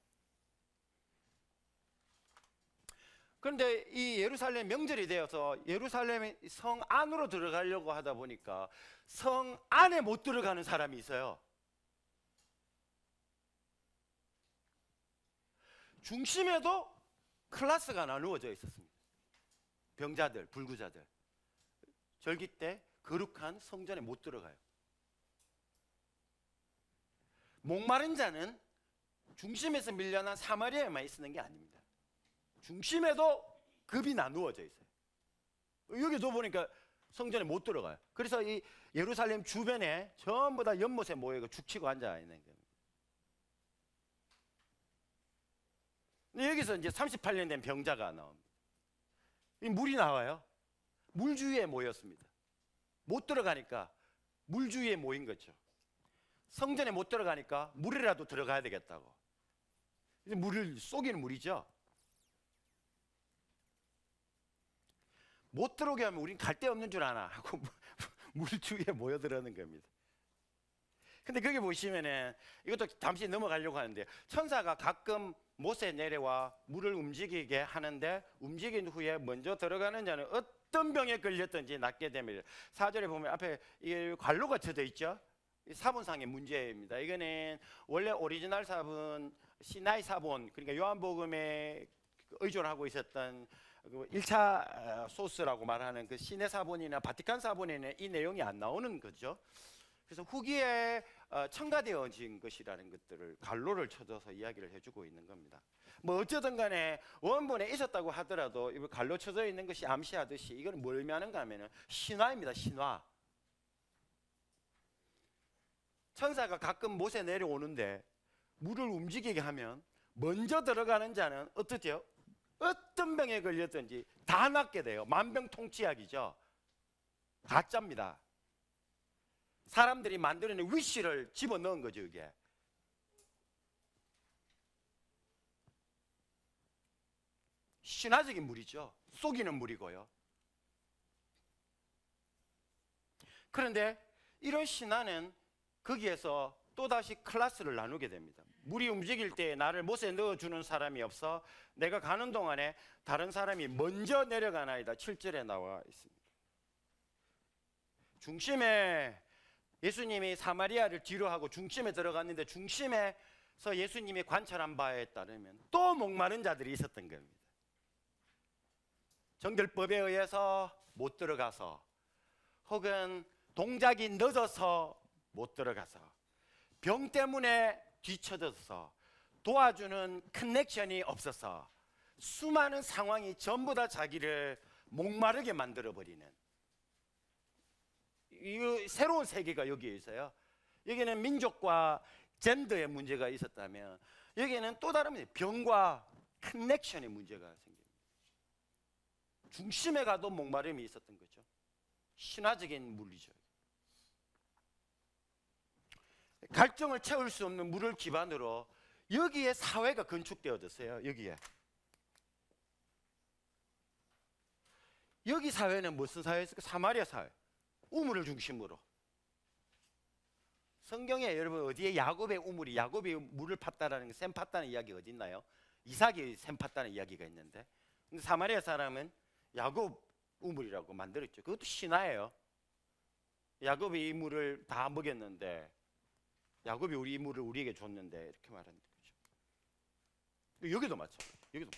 그런데 이 예루살렘 명절이 되어서 예루살렘 성 안으로 들어가려고 하다 보니까 성 안에 못 들어가는 사람이 있어요. 중심에도 클래스가 나누어져 있었습니다. 병자들, 불구자들. 절기 때 거룩한 성전에 못 들어가요. 목마른 자는 중심에서 밀려난 사마리아에만 있는 게 아닙니다. 중심에도 급이 나누어져 있어요. 여기도 보니까 성전에 못 들어가요. 그래서 이 예루살렘 주변에 전부 다 연못에 모여 죽치고 앉아 있는 겁니다. 여기서 이제 38년 된 병자가 나옵니다. 이 물이 나와요. 물 주위에 모였습니다. 못 들어가니까 물 주위에 모인 거죠. 성전에 못 들어가니까 물이라도 들어가야 되겠다고. 물을 쏘기는 물이죠. 못 들어오게 하면 우린 갈 데 없는 줄 아나 하고 물 주위에 모여들어는 겁니다. 근데 거기 보시면은 이것도 잠시 넘어가려고 하는데 천사가 가끔 못에 내려와 물을 움직이게 하는데 움직인 후에 먼저 들어가는 자는 어떤 병에 걸렸든지 낫게 됩니다. 4절에 보면 앞에 이 관로가 쳐져 있죠. 사본상의 문제입니다. 이거는 원래 오리지널 사본 시나이 사본, 그러니까 요한복음에 의존하고 있었던 1차 소스라고 말하는 그 시내 사본이나 바티칸 사본에는 이 내용이 안 나오는 거죠. 그래서 후기에 첨가되어진 것이라는 것들을 갈로를 쳐줘서 이야기를 해주고 있는 겁니다. 뭐 어쨌든 간에 원본에 있었다고 하더라도 이 갈로 쳐져 있는 것이 암시하듯이 이건 뭘 의미하는가 하면은 신화입니다. 신화. 천사가 가끔 못에 내려오는데 물을 움직이게 하면 먼저 들어가는 자는 어떻죠? 어떤 병에 걸렸든지 다 낫게 돼요. 만병통치약이죠. 가짜입니다. 사람들이 만들어낸 위시를 집어넣은 거죠. 이게 신화적인 물이죠. 속이는 물이고요. 그런데 이런 신화는 거기에서 또다시 클래스를 나누게 됩니다. 물이 움직일 때 나를 못에 넣어주는 사람이 없어 내가 가는 동안에 다른 사람이 먼저 내려가나이다. 7절에 나와 있습니다. 중심에 예수님이 사마리아를 뒤로 하고 중심에 들어갔는데 중심에서 예수님이 관찰한 바에 따르면 또 목마른 자들이 있었던 겁니다. 정결법에 의해서 못 들어가서 혹은 동작이 늦어서 못 들어가서 병 때문에 뒤처져서 도와주는 커넥션이 없어서 수많은 상황이 전부 다 자기를 목마르게 만들어버리는 이 새로운 세계가 여기에 있어요. 여기는 민족과 젠더의 문제가 있었다면 여기에는 또 다른 병과 커넥션의 문제가 생깁니다. 중심에 가도 목마름이 있었던 거죠. 신화적인 물리죠. 갈증을 채울 수 없는 물을 기반으로 여기에 사회가 건축되어졌어요. 여기 사회는 무슨 사회였을까? 사마리아 사회. 우물을 중심으로. 성경에 여러분 어디에 야곱의 우물이, 야곱이 물을 팠다라는, 샘 팠다는 이야기가 어디 있나요? 이삭이 샘 팠다는 이야기가 있는데, 근데 사마리아 사람은 야곱 우물이라고 만들었죠. 그것도 신화예요. 야곱이 이 물을 다 먹였는데, 야곱이 우리 이 물을 우리에게 줬는데, 이렇게 말하는 거죠. 여기도 마찬가지예요. 여기도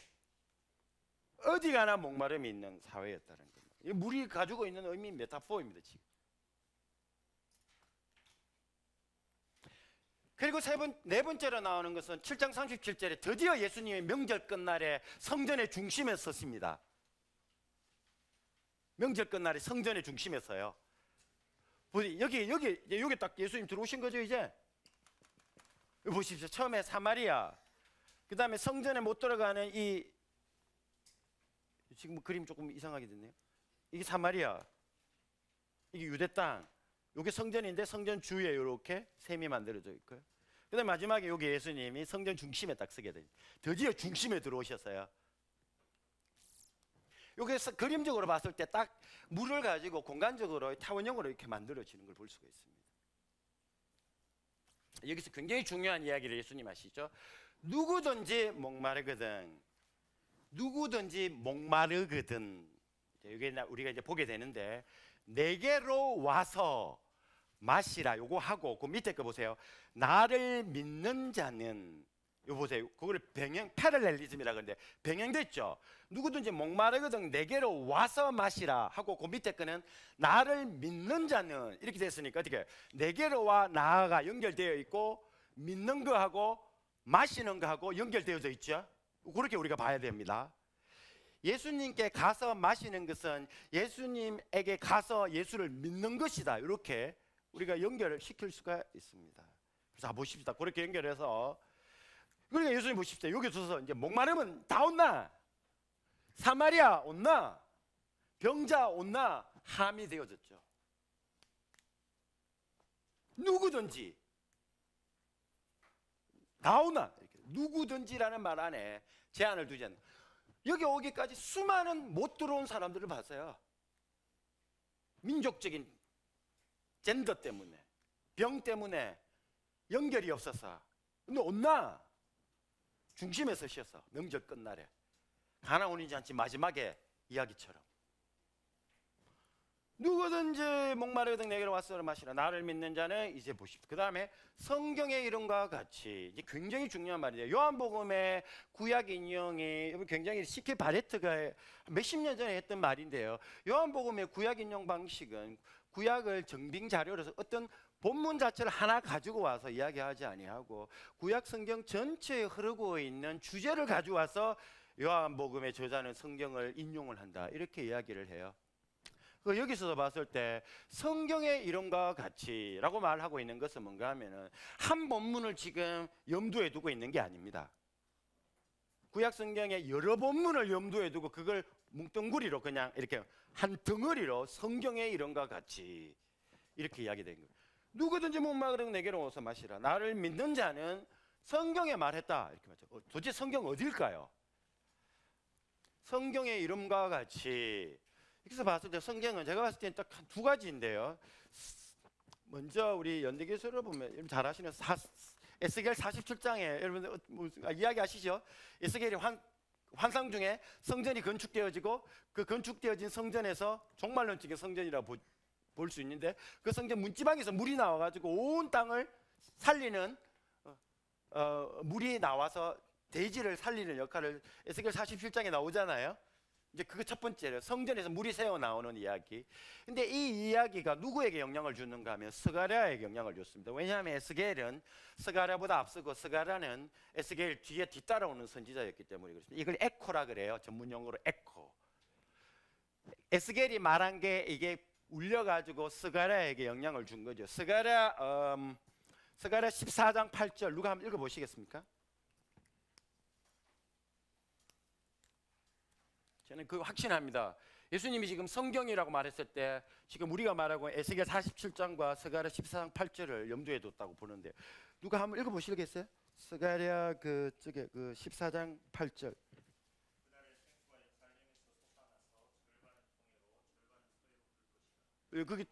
어디 가나 목마름이 있는 사회였다는 겁니다. 이 물이 가지고 있는 의미, 메타포입니다. 지금. 그리고 네 번째로 나오는 것은 7장 37절에 드디어 예수님의 명절 끝날에 성전의 중심에 섰습니다. 명절 끝날에 성전의 중심에 서요. 여기 딱 예수님 들어오신 거죠. 이제 보십시오. 처음에 사마리아, 그 다음에 성전에 못 들어가는 이, 지금 그림 조금 이상하게 됐네요. 이게 사마리아, 이게 유대 땅, 이게 성전인데 성전 주위에 이렇게 샘이 만들어져 있고요. 그 다음에 마지막에 여기 예수님이 성전 중심에 딱 서게 됩니다. 드디어 중심에 들어오셨어요. 여기서 그림적으로 봤을 때 딱 물을 가지고 공간적으로 타원형으로 이렇게 만들어지는 걸 볼 수가 있습니다. 여기서 굉장히 중요한 이야기를 예수님 하시죠. 누구든지 목마르거든, 누구든지 목마르거든, 이게 우리가 이제 보게 되는데, 내게로 와서 마시라, 요거 하고 그 밑에 거 보세요. 나를 믿는 자는, 요 보세요. 그걸 패럴렐리즘이라 그러는데 병행됐죠. 누구든지 목마르거든 내게로 와서 마시라 하고 그 밑에 거는 나를 믿는 자는, 이렇게 됐으니까 어떻게 내게로 와, 나가 연결되어 있고 믿는 거하고 마시는 거하고 연결되어져 있죠. 그렇게 우리가 봐야 됩니다. 예수님께 가서 마시는 것은 예수님에게 가서 예수를 믿는 것이다. 이렇게 우리가 연결을 시킬 수가 있습니다. 자, 보십시다. 그렇게 연결해서, 그러니까 예수님 보십시다. 여기 서서 이제 목마르면 다 온나, 사마리아 온나, 병자 온나, 함이 되어졌죠. 누구든지 다 오나, 이렇게. 누구든지라는 말 안에 제한을 두지 않는. 여기 오기까지 수많은 못 들어온 사람들을 봤어요. 민족적인 젠더 때문에, 병 때문에 연결이 없어서. 근데 온나 중심에 서셔서 명절 끝날에 가나 오는지 않지 마지막에 이야기처럼 누구든지 목마르거든 내게로 와서 마시라, 나를 믿는 자는, 이제 보십시오. 그 다음에 성경의 이름과 같이, 이제 굉장히 중요한 말이에요. 요한복음의 구약 인용이 굉장히 시키 바레트가 몇십 년 전에 했던 말인데요. 요한복음의 구약 인용 방식은 구약을 정빙 자료로서 어떤 본문 자체를 하나 가지고 와서 이야기하지 아니하고 구약 성경 전체에 흐르고 있는 주제를 가져와서 요한복음의 저자는 성경을 인용을 한다, 이렇게 이야기를 해요. 여기서 봤을 때 성경의 이름과 같이라고 말하고 있는 것은 뭔가 하면은 한 본문을 지금 염두에 두고 있는 게 아닙니다. 구약 성경의 여러 본문을 염두에 두고 그걸 뭉뚱그리로 그냥 이렇게 한 덩어리로 성경의 이름과 같이 이렇게 이야기된 거예요. 누구든지 목마르면 내게로 와서 마시라, 나를 믿는 자는, 성경에 말했다, 이렇게 말했죠. 도대체 성경 어딜까요? 성경의 이름과 같이. 여기서 봤을 때 성경은 제가 봤을 때는 딱 두 가지인데요. 먼저 우리 연대기술을 보면 여러분 잘 아시는 에스겔 47장에 여러분 이야기하시죠? 에스겔이 환상 중에 성전이 건축되어지고 그 건축되어진 성전에서 종말론적인 성전이라고 볼 수 있는데, 그 성전 문지방에서 물이 나와가지고 온 땅을 살리는 물이 나와서 대지를 살리는 역할을 에스겔 47장에 나오잖아요. 이제 그거 첫 번째로 성전에서 물이 새어 나오는 이야기. 근데 이 이야기가 누구에게 영향을 주는가 하면 스가랴에게 영향을 줬습니다. 왜냐하면 에스겔은 스가랴보다 앞서고 스가랴는 에스겔 뒤에 뒤따라오는 선지자였기 때문에 그렇습니다. 이걸 에코라 그래요. 전문 용어로 에코. 에스겔이 말한 게 이게 울려가지고 스가랴에게 영향을 준 거죠. 스가랴 14장 8절 누가 한번 읽어보시겠습니까? 저는 그거 확신합니다. 예수님이 지금 성경이라고 말했을 때 지금 우리가 말하고 에스겔 47장과 스가랴 14장 8절을 염두에 뒀다고 보는데, 누가 한번 읽어보시겠어요? 스가랴 저게 14장 8절. 거기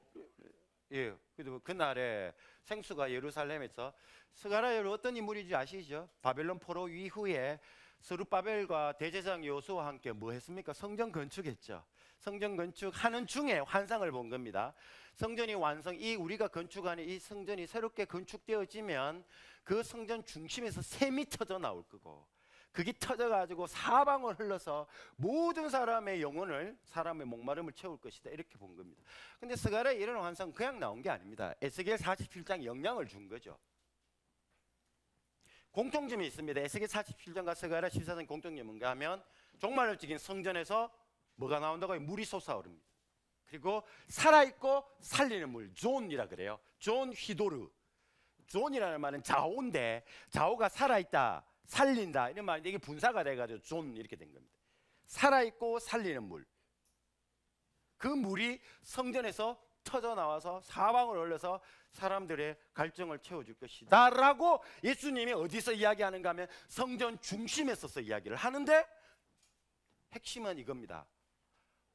예, 그래도 그날에 생수가 예루살렘에서, 스가랴로 어떤 인물인지 아시죠? 바벨론 포로 이후에 스룹바벨과 대제사장 여호수아와 함께 뭐 했습니까? 성전 건축했죠. 성전 건축하는 중에 환상을 본 겁니다. 성전이 이 우리가 건축하는 이 성전이 새롭게 건축되어지면 그 성전 중심에서 샘이 터져 나올 거고, 그게 터져가지고 사방을 흘러서 모든 사람의 영혼을, 사람의 목마름을 채울 것이다, 이렇게 본 겁니다. 근데 스가랴 이런 환상 그냥 나온 게 아닙니다. 에스겔 47장 영향을 준 거죠. 공통점이 있습니다. 에스겔 47장과 스가랴 14장 공통점이 뭔가 하면, 종말론적인 성전에서 뭐가 나온다고요? 물이 솟아오릅니다. 그리고 살아있고 살리는 물, 존이라 그래요. 존 휘도르. 존이라는 말은 자오인데, 자오가 살아있다, 살린다, 이런 말인데, 이게 분사가 돼가지고 존 이렇게 된 겁니다. 살아있고 살리는 물. 그 물이 성전에서 터져 나와서 사방을 흘려서 사람들의 갈증을 채워줄 것이다 라고 예수님이 어디서 이야기하는가 하면 성전 중심에 서서 이야기를 하는데, 핵심은 이겁니다.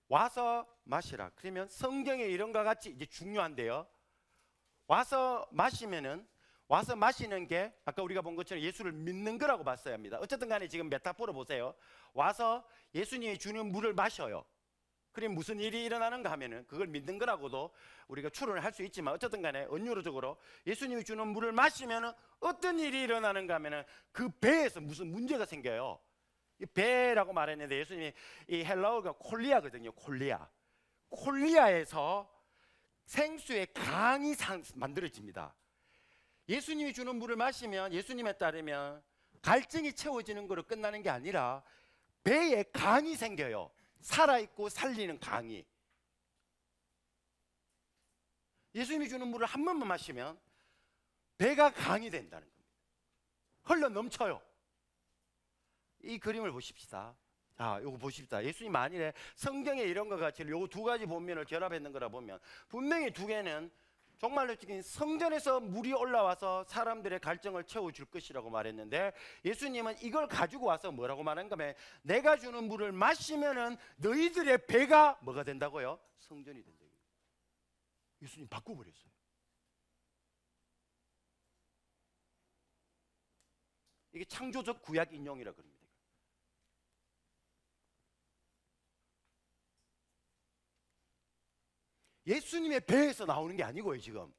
와서 마시라. 그러면 성경에 이런 것 같이 이제 중요한데요, 와서 마시는 게 아까 우리가 본 것처럼 예수를 믿는 거라고 봤어야 합니다. 어쨌든 간에 지금 메타포로 보세요. 와서 예수님이 주는 물을 마셔요. 그럼 무슨 일이 일어나는가 하면은 그걸 믿는 거라고도 우리가 추론을 할 수 있지만, 어쨌든 간에 언유로적으로 예수님이 주는 물을 마시면은 어떤 일이 일어나는가 하면은 그 배에서 무슨 문제가 생겨요. 이 배라고 말했는데 예수님이 이 헬라어가 콜리아거든요. 콜리아에서 생수의 강이 만들어집니다. 예수님이 주는 물을 마시면, 예수님에 따르면 갈증이 채워지는 거로 끝나는 게 아니라 배에 강이 생겨요. 살아있고 살리는 강이. 예수님이 주는 물을 한 번만 마시면 배가 강이 된다는 겁니다. 흘러 넘쳐요. 이 그림을 보십시다. 요거 보십시다. 예수님 만일에 성경에 이런 것 같이 요 두 가지 본면을 결합했는 거라 보면, 분명히 두 개는 정말로 지금 성전에서 물이 올라와서 사람들의 갈증을 채워줄 것이라고 말했는데, 예수님은 이걸 가지고 와서 뭐라고 말한가 하면, 내가 주는 물을 마시면은 너희들의 배가 뭐가 된다고요? 성전이 된다고요. 예수님 바꿔버렸어요. 이게 창조적 구약 인용이라 그럽니다. 예수님의 배에서 나오는 게 아니고요. 지금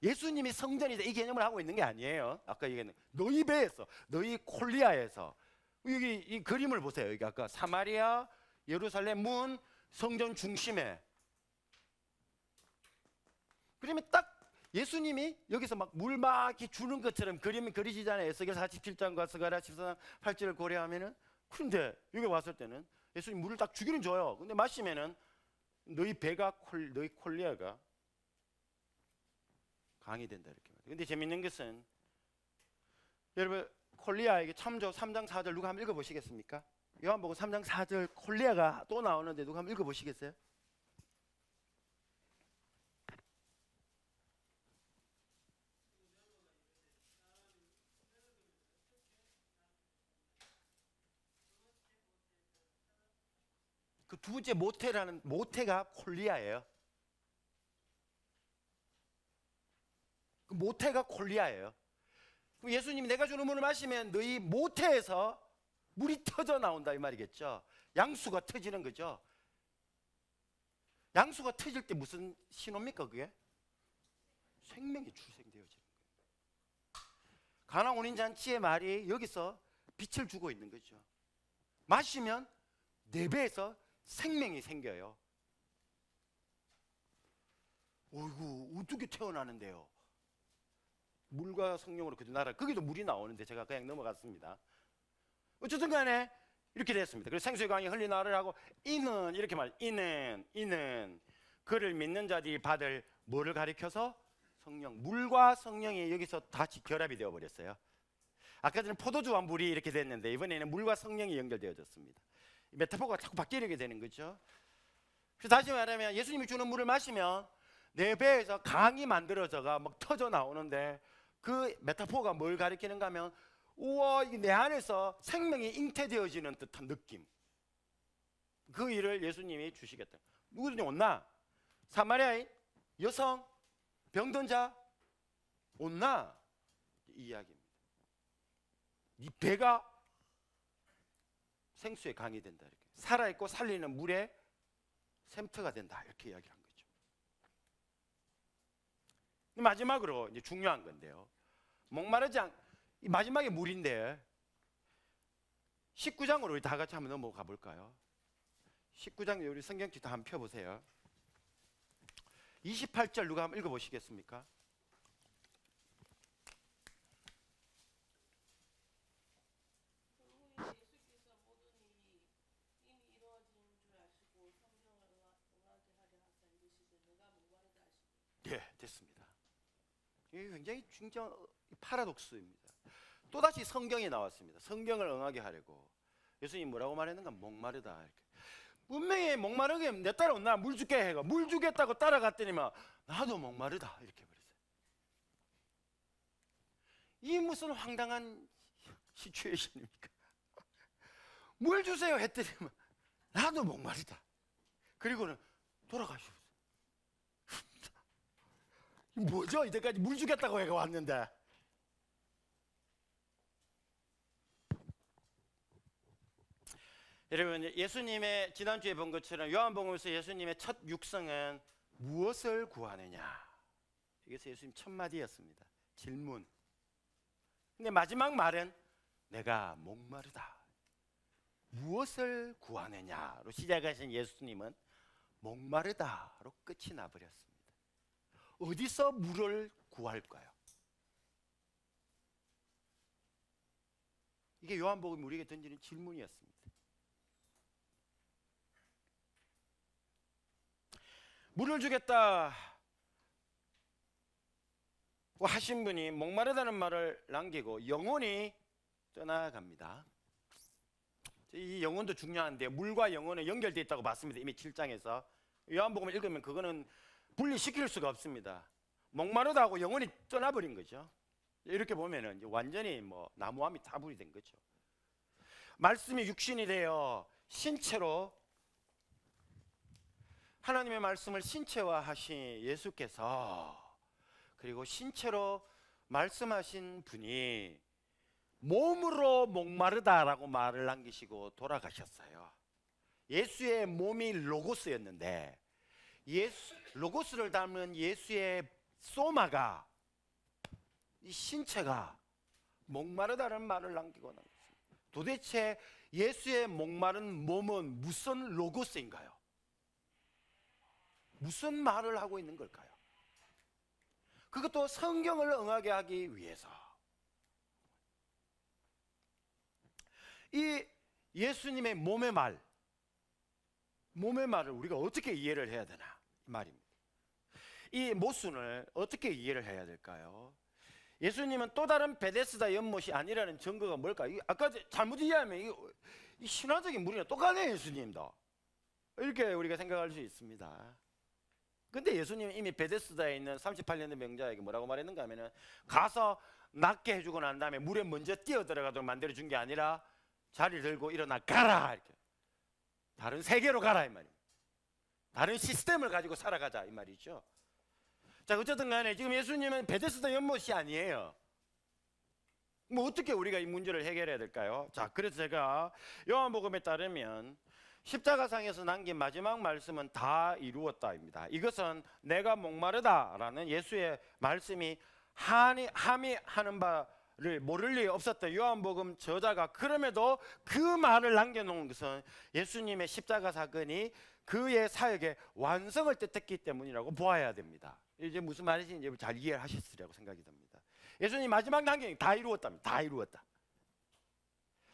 예수님이 성전이다 이 개념을 하고 있는 게 아니에요. 아까 얘기했는 너희 배에서, 너희 콜리아에서. 여기 이 그림을 보세요. 여기 아까 사마리아, 예루살렘 문, 성전 중심에. 그러면 딱 예수님이 여기서 막 물 막 이렇게 주는 것처럼 그림이 그리시잖아요. 에스겔 47장과 스가랴 14장 8절을 고려하면은. 그런데 여기 왔을 때는 예수님 물을 딱 주기는 줘요. 근데 마시면은 너희 배가 너희 콜리아가 강이 된다 이렇게 말해요. 근데 재밌는 것은, 여러분 콜리아에게 참조 3장 4절 누가 한번 읽어보시겠습니까? 요한복음 3장 4절 콜리아가 또 나오는데 누가 한번 읽어보시겠어요? 그 두 번째 모태가 콜리아예요. 그 모태가 콜리아예요. 그럼 예수님이 내가 주는 물을 마시면 너희 모태에서 물이 터져 나온다 이 말이겠죠. 양수가 터지는 거죠. 양수가 터질 때 무슨 신호입니까 그게? 생명이 출생되어지는 거예요. 가나 혼인잔치의 말이 여기서 빛을 주고 있는 거죠. 마시면 내 배에서 생명이 생겨요. 어이구 어떻게 태어나는데요? 물과 성령으로 그저 나라. 거기도 물이 나오는데 제가 그냥 넘어갔습니다. 어쨌든 간에 이렇게 됐습니다. 그래서 생수의 강이 흘리나를 하고, 이는 이렇게 이는 그를 믿는 자들이 받을 뭐를 가리켜서? 성령. 물과 성령이 여기서 다시 결합이 되어 버렸어요. 아까 전에 포도주와 물이 이렇게 됐는데 이번에는 물과 성령이 연결되어졌습니다. 메타포가 자꾸 바뀌게 되는 거죠. 다시 말하면 예수님이 주는 물을 마시면 내 배에서 강이 만들어져가 막 터져 나오는데, 그 메타포가 뭘 가리키는가 하면, 우와, 이게 내 안에서 생명이 잉태되어지는 듯한 느낌. 그 일을 예수님이 주시겠다. 누구든지 온나? 사마리아인, 여성, 병든 자 온나? 이 이야기입니다. 네 배가 생수의 강이 된다, 이렇게 살아있고 살리는 물의 샘터가 된다, 이렇게 이야기한 거죠. 마지막으로 이제 중요한 건데요, 목마르지 않, 마지막에 물인데 19장으로 우리 다 같이 한번 넘어가 볼까요? 19장 우리 성경책 다 한번 펴보세요. 28절 누가 한번 읽어보시겠습니까? 예, 됐습니다. 이게 굉장히 중요한 파라독스입니다. 또다시 성경에 나왔습니다. 성경을 응하게 하려고 예수님 뭐라고 말했는가? 목마르다, 이렇게. 분명히 목마르게 내 따라온나 물 줄게 해가 물 주겠다고 따라갔더니만 나도 목마르다, 이렇게 버렸어요. 이 무슨 황당한 시츄에이션입니까? 물 주세요 했더니만 나도 목마르다. 그리고는 돌아가시오. 뭐죠? 이때까지 물 주겠다고 해가 왔는데. 여러분, 예수님의 지난주에 본 것처럼 요한복음에서 예수님의 첫 육성은 무엇을 구하느냐, 이것이 예수님 첫 마디였습니다. 질문. 근데 마지막 말은 내가 목마르다. 무엇을 구하느냐로 시작하신 예수님은 목마르다로 끝이 나버렸습니다. 어디서 물을 구할까요? 이게 요한복음이 우리에게 던지는 질문이었습니다. 물을 주겠다 하신 분이 목마르다는 말을 남기고 영혼이 떠나갑니다. 이 영혼도 중요한데 물과 영혼은 연결되어 있다고 봤습니다. 이미 7장에서 요한복음을 읽으면 그거는 분리시킬 수가 없습니다. 목마르다고 영혼이 떠나버린 거죠. 이렇게 보면은 이제 완전히 뭐 나무함이 타불이 된 거죠. 말씀이 육신이 되어 신체로, 하나님의 말씀을 신체화하신 예수께서, 그리고 신체로 말씀하신 분이 몸으로 목마르다라고 말을 남기시고 돌아가셨어요. 예수의 몸이 로고스였는데 로고스를 닮은 예수의 소마가, 이 신체가 목마르다는 말을 남기고 나왔습니다. 도대체 예수의 목마른 몸은 무슨 로고스인가요? 무슨 말을 하고 있는 걸까요? 그것도 성경을 응하게 하기 위해서. 이 예수님의 몸의 말을 우리가 어떻게 이해를 해야 되나 말입니다. 이 모순을 어떻게 이해를 해야 될까요? 예수님은 또 다른 베데스다 연못이 아니라는 증거가 뭘까요? 아까 잘못 이해하면 이 신화적인 물이랑 똑같네요, 예수님도. 이렇게 우리가 생각할 수 있습니다. 근데 예수님은 이미 베데스다에 있는 38년의 병자에게 뭐라고 말했는가 하면은, 가서 낫게 해주고 난 다음에 물에 먼저 뛰어들어가도록 만들어준 게 아니라 자리를 들고 일어나 가라, 이렇게. 다른 세계로 가라, 이 말입니다. 다른 시스템을 가지고 살아가자, 이 말이죠. 자, 어쨌든 간에 지금 예수님은 베데스다 연못이 아니에요. 뭐 어떻게 우리가 이 문제를 해결해야 될까요? 자, 그래서 제가 요한복음에 따르면 십자가상에서 남긴 마지막 말씀은 다 이루었다입니다. 이것은 내가 목마르다라는 예수의 말씀이 함의하는 바를 모를 리 없었던 요한복음 저자가 그럼에도 그 말을 남겨놓은 것은 예수님의 십자가 사건이 그의 사역의 완성을 뜻했기 때문이라고 보아야 됩니다. 이제 무슨 말인지 이제 잘 이해하셨으리라고 생각이 듭니다. 예수님 마지막 남긴 다 이루었답니다. 다 이루었다.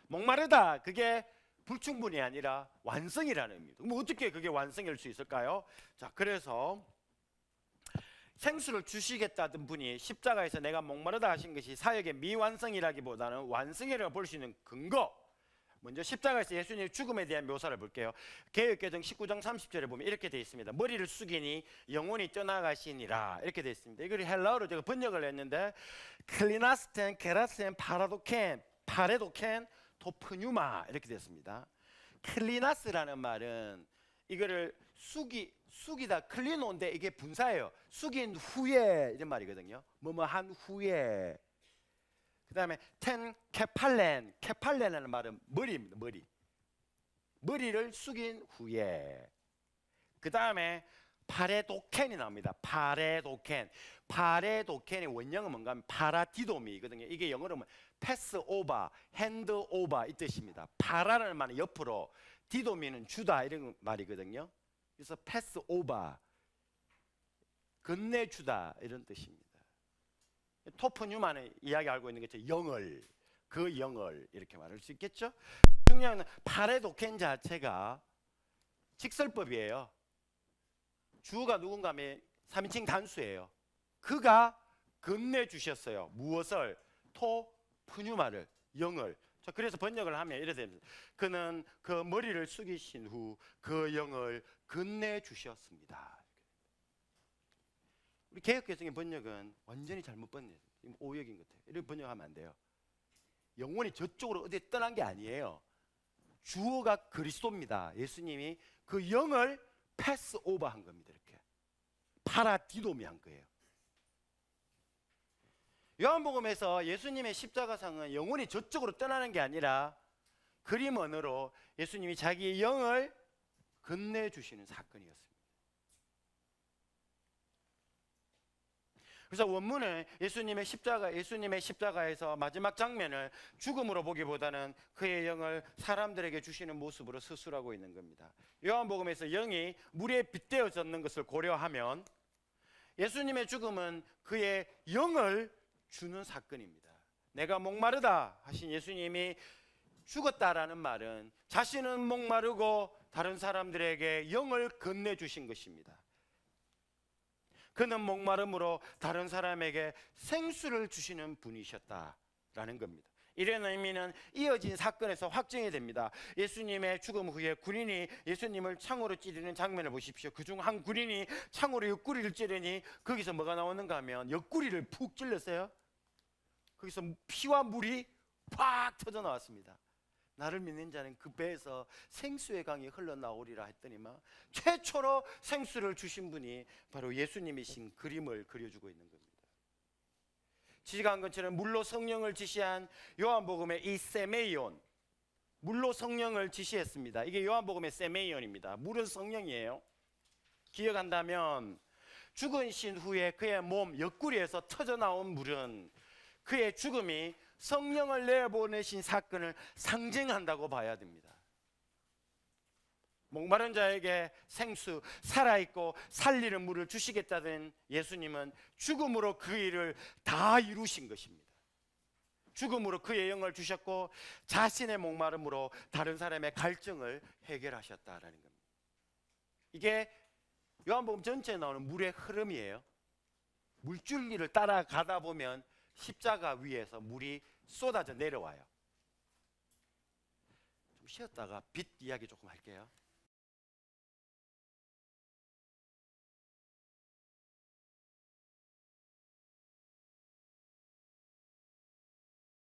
목마르다, 그게 불충분이 아니라 완성이라는 의미입니다. 뭐 어떻게 그게 완성일 수 있을까요? 자, 그래서 생수를 주시겠다던 분이 십자가에서 내가 목마르다 하신 것이 사역의 미완성이라기보다는 완성이라고 볼 수 있는 근거, 먼저 십자가에서 예수님의 죽음에 대한 묘사를 볼게요. 개역개정 19장 30절에 보면 이렇게 되어 있습니다. 머리를 숙이니 영혼이 떠나가시니라 이렇게 되어 있습니다. 이걸 헬라어로 제가 번역을 했는데 클리나스텐, 케라센, 파레도켄, 토프뉴마 이렇게 됐습니다. 클리나스라는 말은 이거를 숙이다 클리노인데 이게 분사예요. 숙인 후에 이런 말이거든요. 뭐뭐 한 후에. 그 다음에 케팔렌이라는 말은 머리입니다. 머리를 숙인 후에. 그 다음에 파레도켄이 나옵니다. 파레도켄의 원형은 뭔가 하면 파라디도미거든요. 이게 영어로 하면 패스 오버, 핸드 오버 이 뜻입니다. 파라라는 말은 옆으로, 디도미는 주다 이런 말이거든요. 그래서 패스 오버, 건네주다 이런 뜻입니다. 토프뉴만의 이야기 알고 있는 게 영을, 그 영을 이렇게 말할 수 있겠죠. 중요한 건 파레도켄 자체가 직설법이에요. 주어가 누군가 하면 3인칭 단수예요. 그가 건네주셨어요. 무엇을? 토프뉴마를, 영을. 자, 그래서 번역을 하면 이래 됩니다. 그는 그 머리를 숙이신 후 그 영을 건네주셨습니다. 우리 개역개정의 번역은 완전히 잘못 번역해요. 오역인 것 같아요. 이렇게 번역하면 안 돼요. 영혼이 저쪽으로 어디 떠난 게 아니에요. 주어가 그리스도입니다. 예수님이 그 영을 패스 오버한 겁니다. 이렇게 파라디도미 한 거예요. 요한복음에서 예수님의 십자가상은 영혼이 저쪽으로 떠나는 게 아니라 그림 언어로 예수님이 자기의 영을 건네주시는 사건이었습니다. 그래서 원문은 예수님의 십자가에서 마지막 장면을 죽음으로 보기보다는 그의 영을 사람들에게 주시는 모습으로 서술하고 있는 겁니다. 요한복음에서 영이 물에 빗대어졌는 것을 고려하면 예수님의 죽음은 그의 영을 주는 사건입니다. 내가 목마르다 하신 예수님이 죽었다라는 말은 자신은 목마르고 다른 사람들에게 영을 건네주신 것입니다. 그는 목마름으로 다른 사람에게 생수를 주시는 분이셨다라는 겁니다. 이런 의미는 이어진 사건에서 확정이 됩니다. 예수님의 죽음 후에 군인이 예수님을 창으로 찌르는 장면을 보십시오. 그중 한 군인이 창으로 옆구리를 찌르니 거기서 뭐가 나오는가 하면 옆구리를 푹 찔렀어요. 거기서 피와 물이 팍 터져 나왔습니다. 나를 믿는 자는 그 배에서 생수의 강이 흘러나오리라 했더니만 최초로 생수를 주신 분이 바로 예수님이신 그림을 그려주고 있는 겁니다. 지지한 것처럼 물로 성령을 지시한 요한복음의 이 세메이온, 물로 성령을 지시했습니다. 이게 요한복음의 세메이온입니다. 물은 성령이에요. 기억한다면 죽으신 후에 그의 몸 옆구리에서 터져나온 물은 그의 죽음이 성령을 내보내신 사건을 상징한다고 봐야 됩니다. 목마른 자에게 생수, 살아있고 살리는 물을 주시겠다는 예수님은 죽음으로 그 일을 다 이루신 것입니다. 죽음으로 그의 영을 주셨고 자신의 목마름으로 다른 사람의 갈증을 해결하셨다라는 겁니다. 이게 요한복음 전체에 나오는 물의 흐름이에요. 물줄기를 따라가다 보면 십자가 위에서 물이 쏟아져 내려와요. 좀 쉬었다가 빛 이야기 조금 할게요.